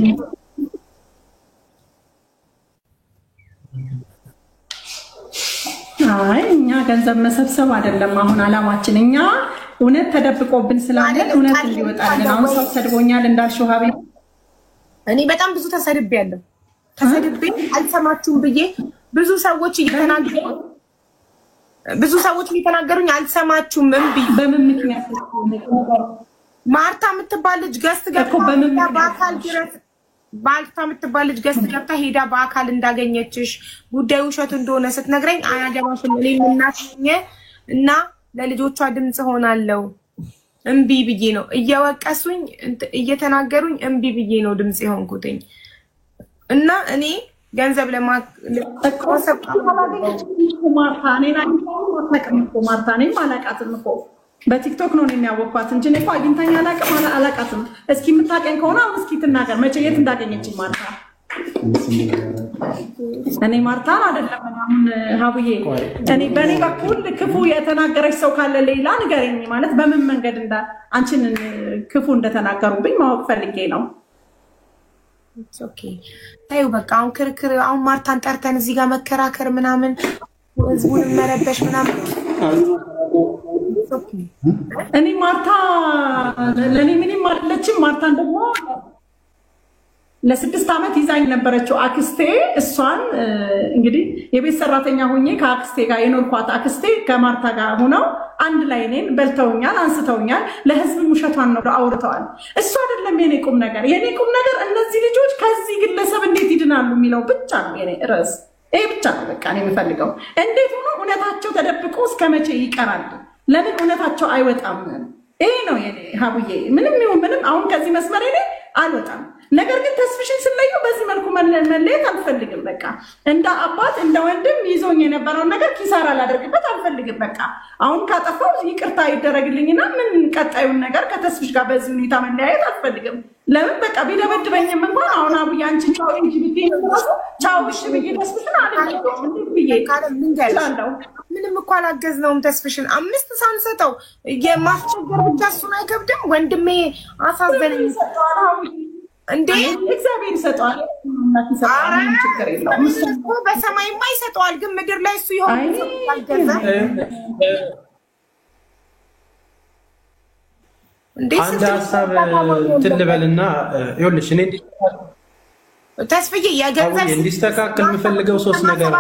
አይ እኛ ገንዘብ መሰብሰብ አይደለም አሁን አላማችን እኛ እውነት ተደብቆብን ስላለ እውነት እንዲወጣልን አሁን ሰው ሰድቦኛል እንዳልሽው ሀቢ እኔ በጣም ብዙ ተሰድቤያለሁ አልሰማችሁም ብዬ ብዙ ሰዎች እየተናገሩኝ አልሰማችሁም እምቢ በምን ምክንያት ማርታ የምትባል ልጅ ገስት ገብታ በአካል ድረስ ባልታ የምትባል ልጅ ገስት ገብታ ሄዳ በአካል እንዳገኘችሽ ጉዳዩ ውሸት እንደሆነ ስትነግረኝ አያገባሽም እኔ እናትኝ እና ለልጆቿ ድምጽ ሆናለሁ እምቢ ብዬ ነው እየወቀሱኝ እየተናገሩኝ እምቢ ብዬ ነው ድምጽ የሆንኩትኝ እና እኔ ገንዘብ ለማሰብ ማርታኔ አላቃትም እኮ በቲክቶክ ነው የሚያወቋት እንጂ እኔ እኮ አግኝታኝ አላቃትም እስኪ የምታቀኝ ከሆነ አሁን እስኪ ትናገር መቼ የት እንዳገኘች ማርታ እኔ ማርታን አይደለም አሁን ሀቡዬ እኔ በኔ በኩል ክፉ የተናገረች ሰው ካለ ሌላ ንገረኝ ማለት በምን መንገድ አንቺን ክፉ እንደተናገሩብኝ ማወቅ ፈልጌ ነው ኦኬ ታዩ በቃ አሁን ክርክር አሁን ማርታን ጠርተን እዚህ ጋር መከራከር ምናምን ህዝቡን መረበሽ ምናምን እኔ ማርታ ለኔ ምንም አይደለችም ማርታን ደግሞ ለ6 ዓመት ይዛኝ ነበረችው አክስቴ እሷን እንግዲህ የቤት ሰራተኛ ሆኜ ከአክስቴ ጋር የኖርኳት አክስቴ ከማርታ ጋር ሆነው አንድ ላይ እኔን በልተውኛል አንስተውኛል ለህዝብ ውሸቷን ነው አውርተዋል እሱ አይደለም የኔ ቁም ነገር እነዚህ ልጆች ከዚህ ግለሰብ እንዴት ይድናሉ የሚለው ብቻ ነው የኔ ርዕስ ይሄ ብቻ ነው በቃ እኔ የምፈልገው እንዴት ሆኖ እውነታቸው ተደብቆ እስከመቼ ይቀራል ለምን እውነታቸው አይወጣም ይሄ ነው የኔ ሀቡዬ ምንም አሁን ከዚህ መስመር እኔ አልወጣም ነገር ግን ተስፍሽን ስለየው በዚህ መልኩ መለየት አልፈልግም። በቃ እንደ አባት እንደ ወንድም ይዞኝ የነበረውን ነገር ኪሳራ ላደርግበት አልፈልግም። በቃ አሁን ካጠፋው ይቅርታ ይደረግልኝና ምን ቀጣዩን ነገር ከተስፍሽ ጋር በዚህ ሁኔታ መለያየት አልፈልግም። ለምን በቃ ቢደበድበኝም እንኳን አሁን አቡዬ አንቺ ቻው እንጂ ብትይ ቻው እሺ ብዬ ተስፍሽን አልልም ብዬ ካለው ምንም እኮ አላገዝነውም። ተስፍሽን 5 ሳንሰጠው የማስቸገር ብቻ እሱን አይከብድም። ወንድሜ አሳዘነኝ እንዴ እግዚአብሔር ይሰጠዋል። ችግር የለውም እኮ በሰማይማ ይሰጠዋል፣ ግን ምድር ላይ እሱ ይሆን አልገዛ እንዴ አንድ ሀሳብ ትልበልና ይኸውልሽ እኔ ተስፍዬ የገንዘብ እንዲስተካከል የምፈልገው 3 ነገር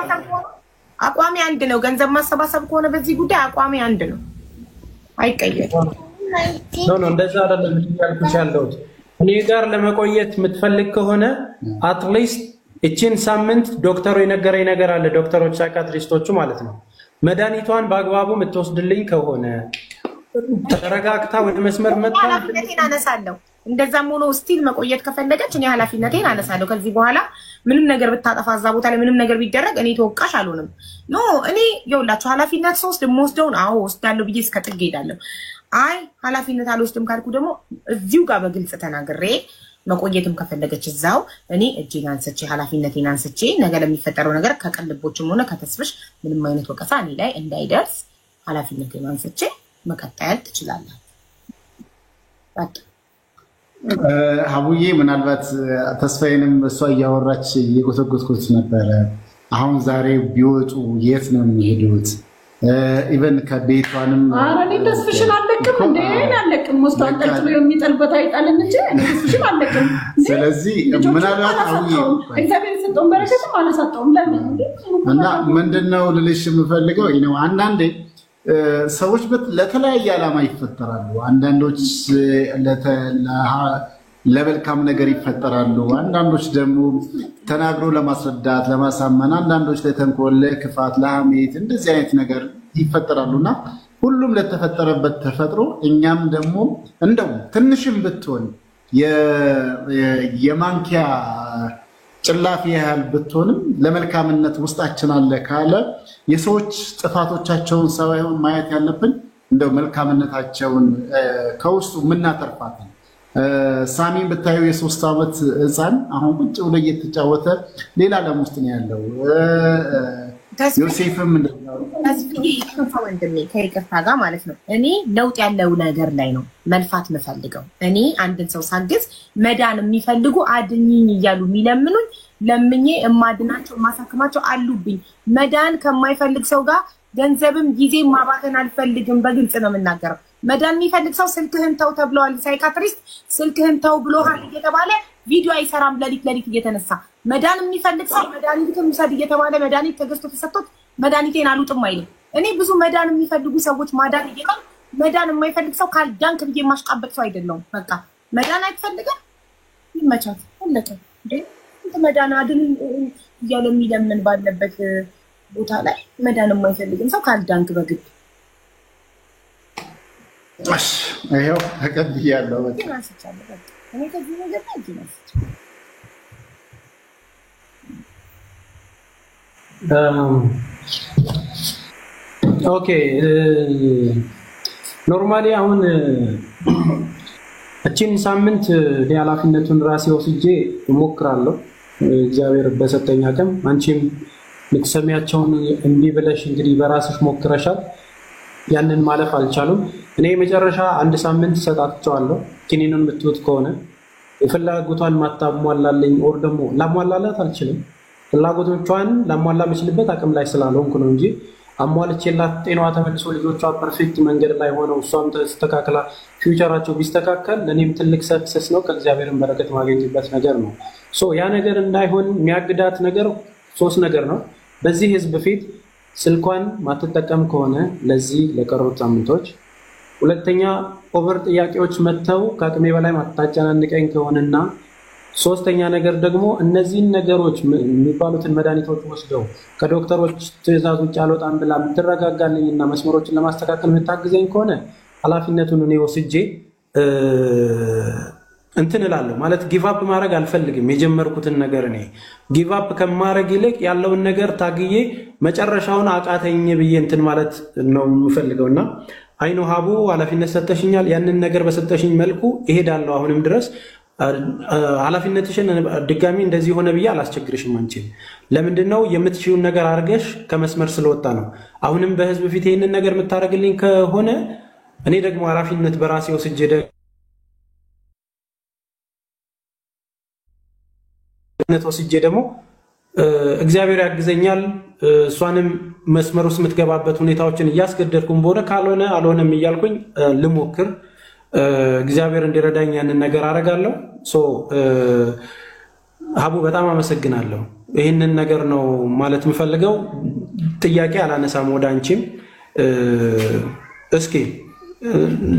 አቋሚ አንድ ነው። ገንዘብ ማሰባሰብ ከሆነ በዚህ ጉዳይ አቋሚ አንድ ነው፣ አይቀየርም። ኖ እንደዛ አይደለም ያልኩሽ ያለሁት እኔ ጋር ለመቆየት የምትፈልግ ከሆነ አትሊስት እቺን ሳምንት ዶክተሩ የነገረኝ ነገር አለ። ዶክተሮች ሳይካትሪስቶቹ ማለት ነው መድኃኒቷን በአግባቡ የምትወስድልኝ ከሆነ ተረጋግታ ወደ መስመር መጣ ኃላፊነቴን አነሳለሁ። እንደዛም ሆኖ ስቲል መቆየት ከፈለገች እኔ ኃላፊነቴን አነሳለሁ። ከዚህ በኋላ ምንም ነገር ብታጠፋ እዛ ቦታ ላይ ምንም ነገር ቢደረግ እኔ ተወቃሽ አልሆንም። ኖ እኔ ይኸውላችሁ ኃላፊነት ሶስት የምወስደውን አዎ ወስዳለሁ ብዬ እስከ ጥግ ሄዳለሁ። አይ ኃላፊነት አልወስድም ካልኩ ደግሞ እዚሁ ጋር በግልጽ ተናግሬ መቆየትም ከፈለገች እዛው እኔ እጄን አንስቼ ኃላፊነቴን አንስቼ ነገ ለሚፈጠረው ነገር ከቀልቦችም ሆነ ከተስፍሽ ምንም አይነት ወቀሳ እኔ ላይ እንዳይደርስ ኃላፊነቴን አንስቼ መቀጠል ትችላለህ። ሀቡዬ ምናልባት ተስፋዬንም እሷ እያወራች እየጎተጎትኩት ነበረ። አሁን ዛሬ ቢወጡ የት ነው የሚሄዱት? ኢቨን ከቤቷንም እኔ ተስፍሽን አለቅም እንዴ አለቅም ውስጥ አንጠልጥሎ የሚጠልበት አይጣልን እንጂ እኔ ተስፍሽን አለቅም። ስለዚህ ምናልባት ሀቡዬ እግዚአብሔር ሰጠውን በረከትም አልሰጠውም። ለምን እና ምንድነው ልልሽ የምፈልገው ነው አንዳንዴ ሰዎች ለተለያየ ዓላማ ይፈጠራሉ። አንዳንዶች ለመልካም ነገር ይፈጠራሉ፣ አንዳንዶች ደግሞ ተናግሮ ለማስረዳት ለማሳመን፣ አንዳንዶች ለተንኮል፣ ለክፋት፣ ለሐሜት እንደዚህ አይነት ነገር ይፈጠራሉና ሁሉም ለተፈጠረበት ተፈጥሮ እኛም ደግሞ እንደው ትንሽም ብትሆን የማንኪያ ጭላፊ ያህል ብትሆንም ለመልካምነት ውስጣችን አለ ካለ የሰዎች ጥፋቶቻቸውን ሳይሆን ማየት ያለብን እንደው መልካምነታቸውን ከውስጡ ምናተርፋት። ሳሚን ብታዩ የ3 ዓመት ህፃን አሁን ቁጭ ብሎ እየተጫወተ ሌላ ዓለም ውስጥ ነው ያለው። ዮሴፍም እንደዛው ተስፍዬ ወንድሜ ከይቅርታ ጋር ማለት ነው እኔ ለውጥ ያለው ነገር ላይ ነው መልፋት የምፈልገው። እኔ አንድን ሰው ሳግዝ መዳን የሚፈልጉ አድኝኝ እያሉ የሚለምኑኝ ለምኜ እማድናቸው ማሳክማቸው አሉብኝ። መዳን ከማይፈልግ ሰው ጋር ገንዘብም ጊዜ ማባከን አልፈልግም። በግልጽ ነው የምናገረው። መዳን የሚፈልግ ሰው ስልክህን ተው ተብለዋል። ሳይካትሪስት ስልክህን ተው ብሎሃል እየተባለ ቪዲዮ አይሰራም ለሊት እየተነሳ። መዳን የሚፈልግ ሰው መድኃኒቱን ውሰድ እየተባለ መድኃኒት ተገዝቶ ተሰጥቶት መድኃኒቴን አልውጥም አይልም። እኔ ብዙ መዳን የሚፈልጉ ሰዎች ማዳን እየቀም መዳን የማይፈልግ ሰው ካልዳንክ ብዬ የማሽቃበጥ ሰው አይደለሁም። በቃ መዳን አይፈልግም ይመቻት አለቀ። እንዴ መዳን አድን እያለ የሚለምን ባለበት ቦታ ላይ መዳን የማይፈልግም ሰው ካልዳንክ በግድ ይሄው ተቀብያለሁ። በቃ እኔ ከዚህ ነገር ላይ ኦኬ ኖርማሊ አሁን እቺን ሳምንት ኃላፊነቱን ራሴ ወስጄ እሞክራለሁ። እግዚአብሔር በሰጠኝ አቅም አንቺም ልትሰሚያቸውን እምቢ ብለሽ እንግዲህ በራስሽ ሞክረሻል። ያንን ማለፍ አልቻሉም። እኔ መጨረሻ 1 ሳምንት ሰጣቸዋለሁ። ኪኒኑን የምትውጥ ከሆነ የፍላጎቷን ማታሟላለኝ ኦር ደግሞ ላሟላላት አልችልም። ፍላጎቶቿን ላሟላ የምችልበት አቅም ላይ ስላልሆንኩ ነው እንጂ አሟልቼላት ጤናዋ ተመልሶ ልጆቿ ፐርፌክት መንገድ ላይ ሆነው እሷም ተስተካክላ ፊውቸራቸው ቢስተካከል ለእኔም ትልቅ ሰክሰስ ነው። ከእግዚአብሔርን በረከት ማግኘትበት ነገር ነው። ያ ነገር እንዳይሆን የሚያግዳት ነገር 3 ነገር ነው። በዚህ ህዝብ ፊት ስልኳን ማትጠቀም ከሆነ ለዚህ ለቀሩት ሳምንቶች፣ ሁለተኛ ኦቨር ጥያቄዎች መተው ከአቅሜ በላይ ማታጨናንቀኝ ከሆነና፣ ሶስተኛ ነገር ደግሞ እነዚህን ነገሮች የሚባሉትን መድኃኒቶች ወስደው ከዶክተሮች ትዕዛዝ ውጭ አልወጣም ብላ የምትረጋጋልኝና መስመሮችን ለማስተካከል የምታግዘኝ ከሆነ ኃላፊነቱን እኔ ወስጄ እንትን እላለሁ ማለት ጊቭ አፕ ማድረግ አልፈልግም። የጀመርኩትን ነገር እኔ ጊቭ አፕ ከማድረግ ይልቅ ያለውን ነገር ታግዬ መጨረሻውን አቃተኝ ብዬ እንትን ማለት ነው የምፈልገውና አይኖ ሀቡ ኃላፊነት ሰጠሽኛል። ያንን ነገር በሰጠሽኝ መልኩ እሄዳለሁ። አሁንም ድረስ ኃላፊነትሽን ድጋሚ እንደዚህ ሆነ ብዬ አላስቸግርሽም። አንቺ ለምንድነው የምትሽዩን ነገር አርገሽ ከመስመር ስለወጣ ነው። አሁንም በህዝብ ፊት ይሄንን ነገር የምታረግልኝ ከሆነ እኔ ደግሞ ኃላፊነት በራሴ ወስጄ ደግሞ እግዚአብሔር ያግዘኛል። እሷንም መስመር ውስጥ የምትገባበት ሁኔታዎችን እያስገደድኩም በሆነ ካልሆነ አልሆነም እያልኩኝ ልሞክር። እግዚአብሔር እንዲረዳኝ ያንን ነገር አረጋለሁ። ሀቡ በጣም አመሰግናለሁ። ይህንን ነገር ነው ማለት የምፈልገው። ጥያቄ አላነሳም ወደ አንቺም። እስኪ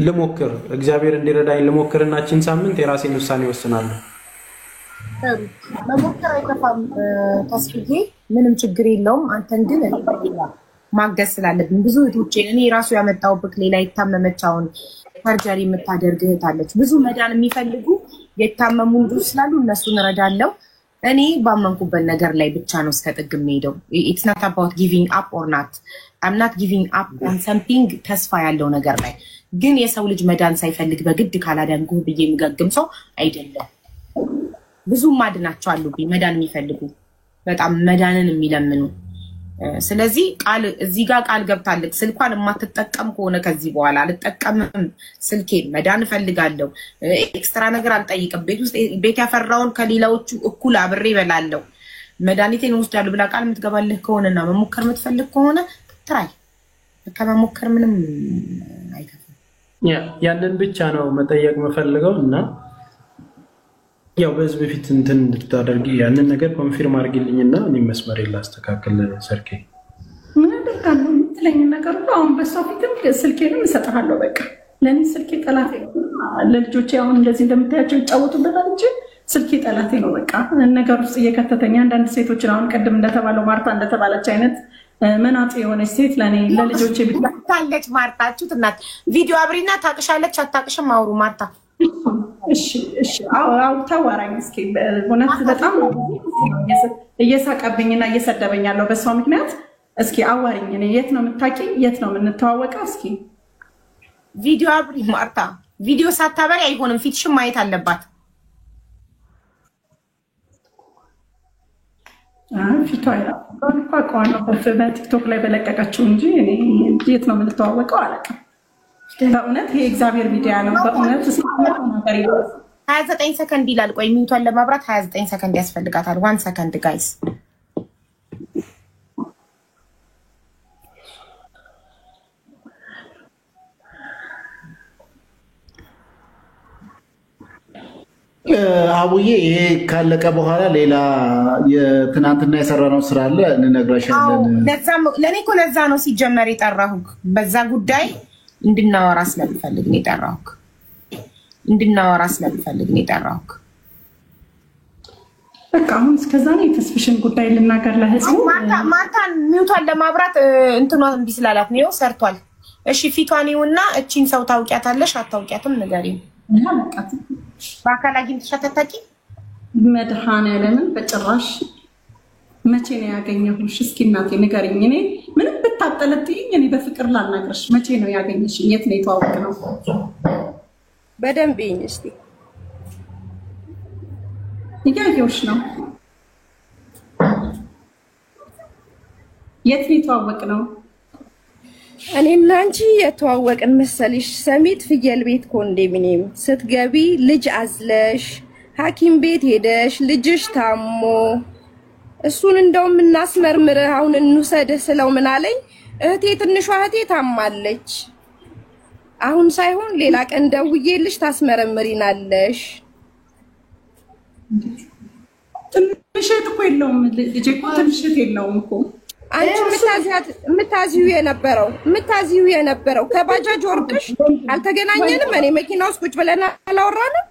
ልሞክር፣ እግዚአብሔር እንዲረዳኝ ልሞክርና እችን ሳምንት የራሴን ውሳኔ ወስናለሁ። መሞከር አይከፋም ተስፍዬ፣ ምንም ችግር የለውም። አንተን ግን ማገዝ ስላለብን ብዙ እህቶቼን እኔ ራሱ ያመጣሁበት ሌላ የታመመች አሁን ሰርጀሪ የምታደርግ እህት አለች። ብዙ መዳን የሚፈልጉ የታመሙ ልጆች ስላሉ እነሱን እረዳለሁ። እኔ ባመንኩበት ነገር ላይ ብቻ ነው እስከ ጥግ የምሄደው። ኢትስ ናት አባውት ጊቪንግ አፕ ኦር ናት አም ናት ጊቪንግ አፕ ኦን ሰምቲንግ። ተስፋ ያለው ነገር ላይ ግን የሰው ልጅ መዳን ሳይፈልግ በግድ ካላዳንኩህ ብዬ የሚገግም ሰው አይደለም። ብዙ ማድናቸው አሉብኝ መዳን የሚፈልጉ በጣም መዳንን የሚለምኑ። ስለዚህ ቃል እዚህ ጋር ቃል ገብታለች። ስልኳን የማትጠቀም ከሆነ ከዚህ በኋላ አልጠቀምም፣ ስልኬን መዳን እፈልጋለሁ፣ ኤክስትራ ነገር አልጠይቅም፣ ቤት ያፈራውን ከሌላዎቹ እኩል አብሬ እበላለሁ፣ መድኃኒቴን ወስዳለሁ ብላ ቃል የምትገባልህ ከሆነና መሞከር የምትፈልግ ከሆነ ትራይ። ከመሞከር ምንም አይከፍም። ያንን ብቻ ነው መጠየቅ የምፈልገው እና ያው በህዝብ ፊት እንትን እንድታደርጊ ያንን ነገር ኮንፊርም አድርጊልኝና እኔ መስመር ላስተካክል። ሰርኬ ምን አደርጋለሁ የምትለኝ ነገር ሁሉ አሁን በሷ ፊትም ስልኬንም እሰጥሃለሁ። በቃ ለእኔ ስልኬ ጠላቴ ነው። ለልጆቼ አሁን እንደዚህ እንደምታያቸው ይጫወቱበታል እንጂ ስልኬ ጠላቴ ነው። በቃ ነገር ውስጥ እየከተተኝ አንዳንድ ሴቶችን አሁን ቅድም እንደተባለው ማርታ እንደተባለች አይነት መናጤ የሆነች ሴት ለእኔ ለልጆቼ ብታለች። ማርታችሁት እናት ቪዲዮ አብሪና ታቅሻለች አታቅሽም አውሩ ማርታ። እሺ ታዋራኝ እስኪ። እውነት በጣም እየሳቀብኝና እየሰደበኝ ያለው በሷ ምክንያት። እስኪ አዋሪኝ። እኔ የት ነው የምታውቂኝ? የት ነው የምንተዋወቀው? እስኪ ቪዲዮ አብሪ ማርታ። ቪዲዮ ሳታበሪ አይሆንም፣ ፊትሽም ማየት አለባት። ፊቷ ያቋቋነው በቲክቶክ ላይ በለቀቀችው እንጂ እኔ የት ነው የምንተዋወቀው አላውቅም። በእውነት ይሄ እግዚአብሔር ሚዲያ ነው። በእውነት 29 ሰከንድ ይላል። ቆይ ሚውቷን ለማብራት 29 ሰከንድ ያስፈልጋታል። 1 ሰከንድ ጋይስ። አቡዬ ይሄ ካለቀ በኋላ ሌላ የትናንትና የሰራነው ስራ አለ እንነግራሻለን። ለኔ እኮ ለዛ ነው ሲጀመር የጠራሁህ። በዛ ጉዳይ እንድናወራ ስለምፈልግ ነው የጠራሁህ። በቃ አሁን እስከዛ ነው የተስፍሽን ጉዳይ ልናገር ለህዝቡ። ማርታን ሚውቷን ለማብራት እንትኗ እምቢ ስላላት ነው ሰርቷል። እሺ ፊቷን ይውና እቺን ሰው ታውቂያታለሽ አታውቂያትም? ንገሪኝ። በአካል አግኝተሻት አታውቂም? መድኃኒዓለምን በጭራሽ። መቼ ነው ያገኘሁሽ? እስኪ እናቴ ንገሪኝ። እኔ ምንም ብታጠለጥይኝ እኔ በፍቅር ላናግርሽ። መቼ ነው ያገኘሽኝ? የት ነው የተዋወቅነው? በደንብ ይኝ እስቲ። እያየሁሽ ነው። የት ነው የተዋወቅነው? እኔና አንቺ የተዋወቅን መሰልሽ ሰሚት ፍየል ቤት ኮንዶሚኒየም ስትገቢ ልጅ አዝለሽ ሐኪም ቤት ሄደሽ ልጅሽ ታሞ እሱን እንደውም እናስመርምርህ አሁን እንውሰድህ ስለው ምን አለኝ፣ እህቴ ትንሿ እህቴ ታማለች፣ አሁን ሳይሆን ሌላ ቀን ደውዬልሽ ታስመረምሪናለሽ። ትንሽ እህት እኮ የለውም ልጄ እኮ ትንሽ እህት የለውም እኮ። አንቺ የምታዚው የነበረው ከባጃጅ ወርቅሽ አልተገናኘንም። እኔ መኪና ውስጥ ቁጭ ብለን አላወራንም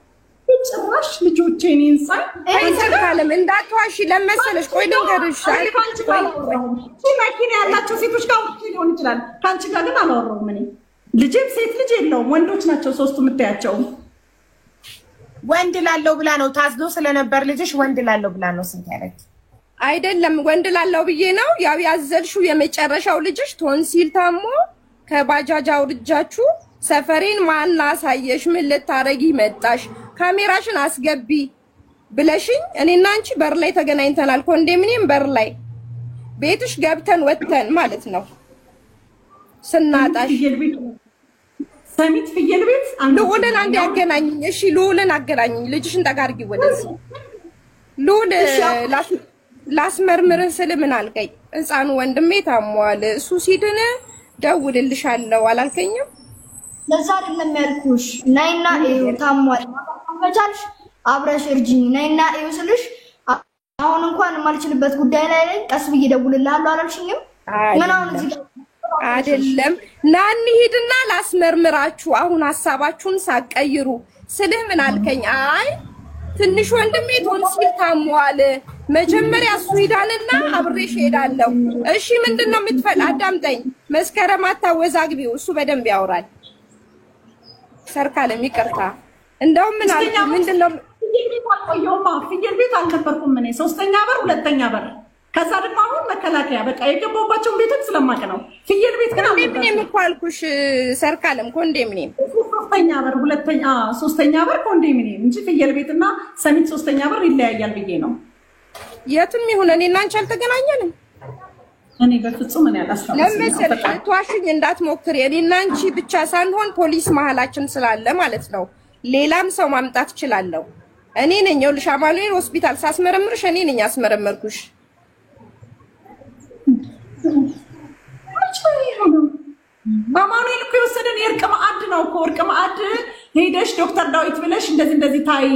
ጭራሽ። ልጆቼ እኔን ሳይ አይሰካለም እንዳትዋሺ ለመሰለሽ። ቆይ ልንገርሽ፣ መኪና ያላቸው ሴቶች ጋር ሊሆን ይችላል፣ ከአንቺ ጋር ግን አላወራሁም። እኔ ልጄም ሴት ልጅ የለውም፣ ወንዶች ናቸው ሶስቱ የምታያቸው። ወንድ ላለው ብላ ነው ታዝሎ ስለነበር ልጅሽ ወንድ ላለው ብላ ነው ስንት ያለች አይደለም ወንድ ላለው ብዬ ነው ያው ያዘልሽው የመጨረሻው ልጅሽ ቶንሲል ታሞ ከባጃጅ አውርጃችሁ ሰፈሬን ማን አሳየሽ ምን ልታረጊ መጣሽ ካሜራሽን አስገቢ ብለሽኝ እኔና አንቺ በር ላይ ተገናኝተናል ኮንዶሚኒየም በር ላይ ቤትሽ ገብተን ወጥተን ማለት ነው ስናጣሽ ሰሚት ፍየል ቤት ልዑልን አንድ ያገናኝኝ እሺ ልዑልን አገናኝኝ ልጅሽን ጠጋርጊ ወደዚህ ልዑል ላስመርምርህ ስል ምን አልከኝ ህፃኑ ወንድሜ ታሟል እሱ ሲድን ደውልልሻለሁ አላልከኝም ለዛ አይደለም ያልኩሽ ነይና እዩ ታሟል ከቻልሽ አብረሽ እርጂኝ ነይና እዩ ስልሽ አሁን እንኳን ማልችልበት ጉዳይ ላይ ቀስ ብዬ ደውልልሃለሁ አላልሽኝም ምን አሁን እዚህ አይደለም ናኒ ሄድና ላስመርምራችሁ አሁን ሐሳባችሁን ሳቀይሩ ስልህ ምን አልከኝ አይ ትንሽ ወንድሜ ቶንሲል ታሟል መጀመሪያ እሱ ሄዳልና አብሬሽ ሄዳለሁ እሺ ምንድነው የምትፈል አዳምጠኝ መስከረም አታወዛግቢው እሱ በደንብ ያወራል ሰርካለም ይቅርታ እንደውም ምን አልኩ ምንድነው ፍየል ቤት አልነበርኩም እኔ ሶስተኛ በር ሁለተኛ በር ከዛ ደግሞ አሁን መከላከያ በቃ የገባባቸው ቤቶች ስለማቀ ነው ፍየል ቤት ግን ኮንዶሚኒየም እኮ አልኩሽ ሰርካለም ኮንዶሚኒየም ሶስተኛ በር ሁለተኛ ሶስተኛ በር ኮንዶሚኒየም እንጂ ፍየል ቤትና ሰሚት ሶስተኛ በር ይለያያል ብዬ ነው የትም ይሁን እኔና አንቺ አልተገናኘንም እኔ በፍጹም እኔ አላስታውስም ለምሳሌ ተዋሽኝ እንዳትሞክሪ እኔና አንቺ ብቻ ሳንሆን ፖሊስ መሀላችን ስላለ ማለት ነው ሌላም ሰው ማምጣት ይችላል እኔ ነኝ ይኸውልሽ አማኑኤል ሆስፒታል ሳስመረምርሽ እኔ ነኝ አስመረመርኩሽ አማኑኤል እኮ የወሰደን የእርቅ ማዕድ ነው እኮ እርቅ ማዕድ ሄደሽ ዶክተር ዳዊት ብለሽ እንደዚህ ታይ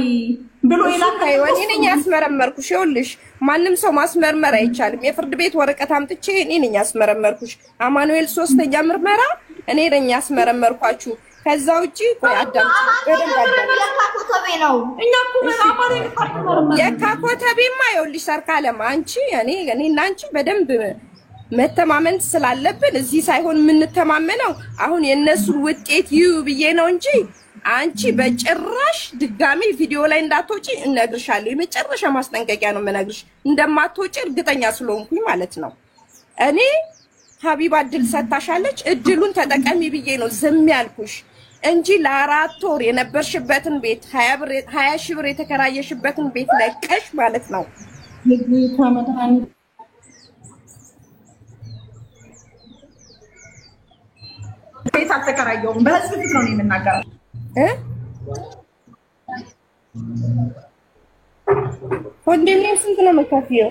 ብሎ ይላካይ እኔ ነኝ አስመረመርኩሽ ይኸውልሽ ማንም ሰው ማስመርመር አይቻልም የፍርድ ቤት ወረቀት አምጥቼ እኔ ነኝ አስመረመርኩሽ አማኑኤል ሶስተኛ ምርመራ እኔ ነኝ አስመረመርኳችሁ ከዛ ውጪ ቆይ አዳምጪ በደንብ አዳምጪ የካኮተቤ ነው እኛ እኮ አማኑኤል የካኮተቤማ ይኸውልሽ ሰርካለም አንቺ እኔና አንቺ በደንብ መተማመን ስላለብን እዚህ ሳይሆን የምንተማመነው አሁን የነሱን ውጤት ይዩ ብዬ ነው እንጂ አንቺ በጭራሽ ድጋሚ ቪዲዮ ላይ እንዳትወጪ እነግርሻለሁ የመጨረሻ ማስጠንቀቂያ ነው የምነግርሽ እንደማትወጪ እርግጠኛ ስለሆንኩኝ ማለት ነው እኔ ሀቢባ እድል ሰጣሻለች እድሉን ተጠቀሚ ብዬ ነው ዝም ያልኩሽ እንጂ ለ4 ወር የነበርሽበትን ቤት 20 ሺህ ብር የተከራየሽበትን ቤት ለቀሽ ማለት ነው ቤት አልተከራየሁም በህዝብ ፊት ነው የምናገረው ኮንዶሚኒየም ስንት ነው የምትከፍይው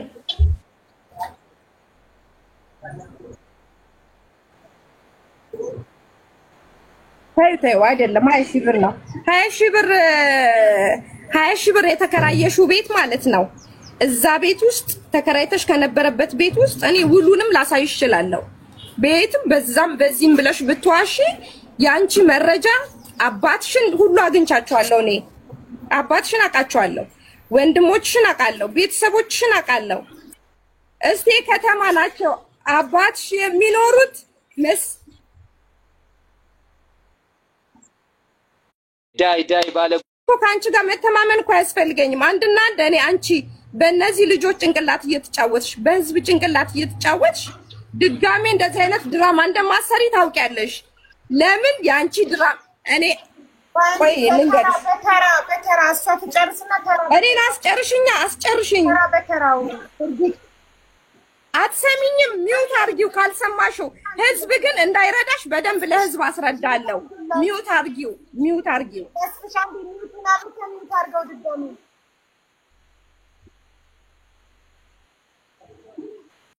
ታይተው አይደለም 20 ሺህ ብር ነው 20 ሺህ ብር የተከራየሽው ቤት ማለት ነው እዛ ቤት ውስጥ ተከራይተሽ ከነበረበት ቤት ውስጥ እኔ ውሉንም ላሳይሽ እችላለሁ ቤትም በዛም በዚህም ብለሽ ብትዋሺ ያንቺ መረጃ አባትሽን ሁሉ አግኝቻቸዋለሁ እኔ አባትሽን አቃቸዋለሁ ወንድሞችሽን አቃለሁ ቤተሰቦችሽን አቃለሁ እስቲ ከተማ ናቸው አባትሽ የሚኖሩት ዳይ ባለ ከአንቺ ጋር መተማመን እኮ አያስፈልገኝም አንድና አንድ እኔ አንቺ በእነዚህ ልጆች ጭንቅላት እየተጫወትሽ በህዝብ ጭንቅላት እየተጫወትሽ ድጋሜ እንደዚህ አይነት ድራማ እንደማሰሪ ታውቂያለሽ ለምን ያንቺ ድራማ እኔ ቆይ ልንገርሽ በተራ እሷ ትጨርስና ተራ እኔን አስጨርሽኝ በተራው አትሰሚኝም ሚውት አርጊው ካልሰማሽው ህዝብ ግን እንዳይረዳሽ በደንብ ለህዝብ አስረዳለሁ ሚውት አርጊው ተስፋሻን ቢሚውትና ብቻ ሚውት አርገው ድጋሚ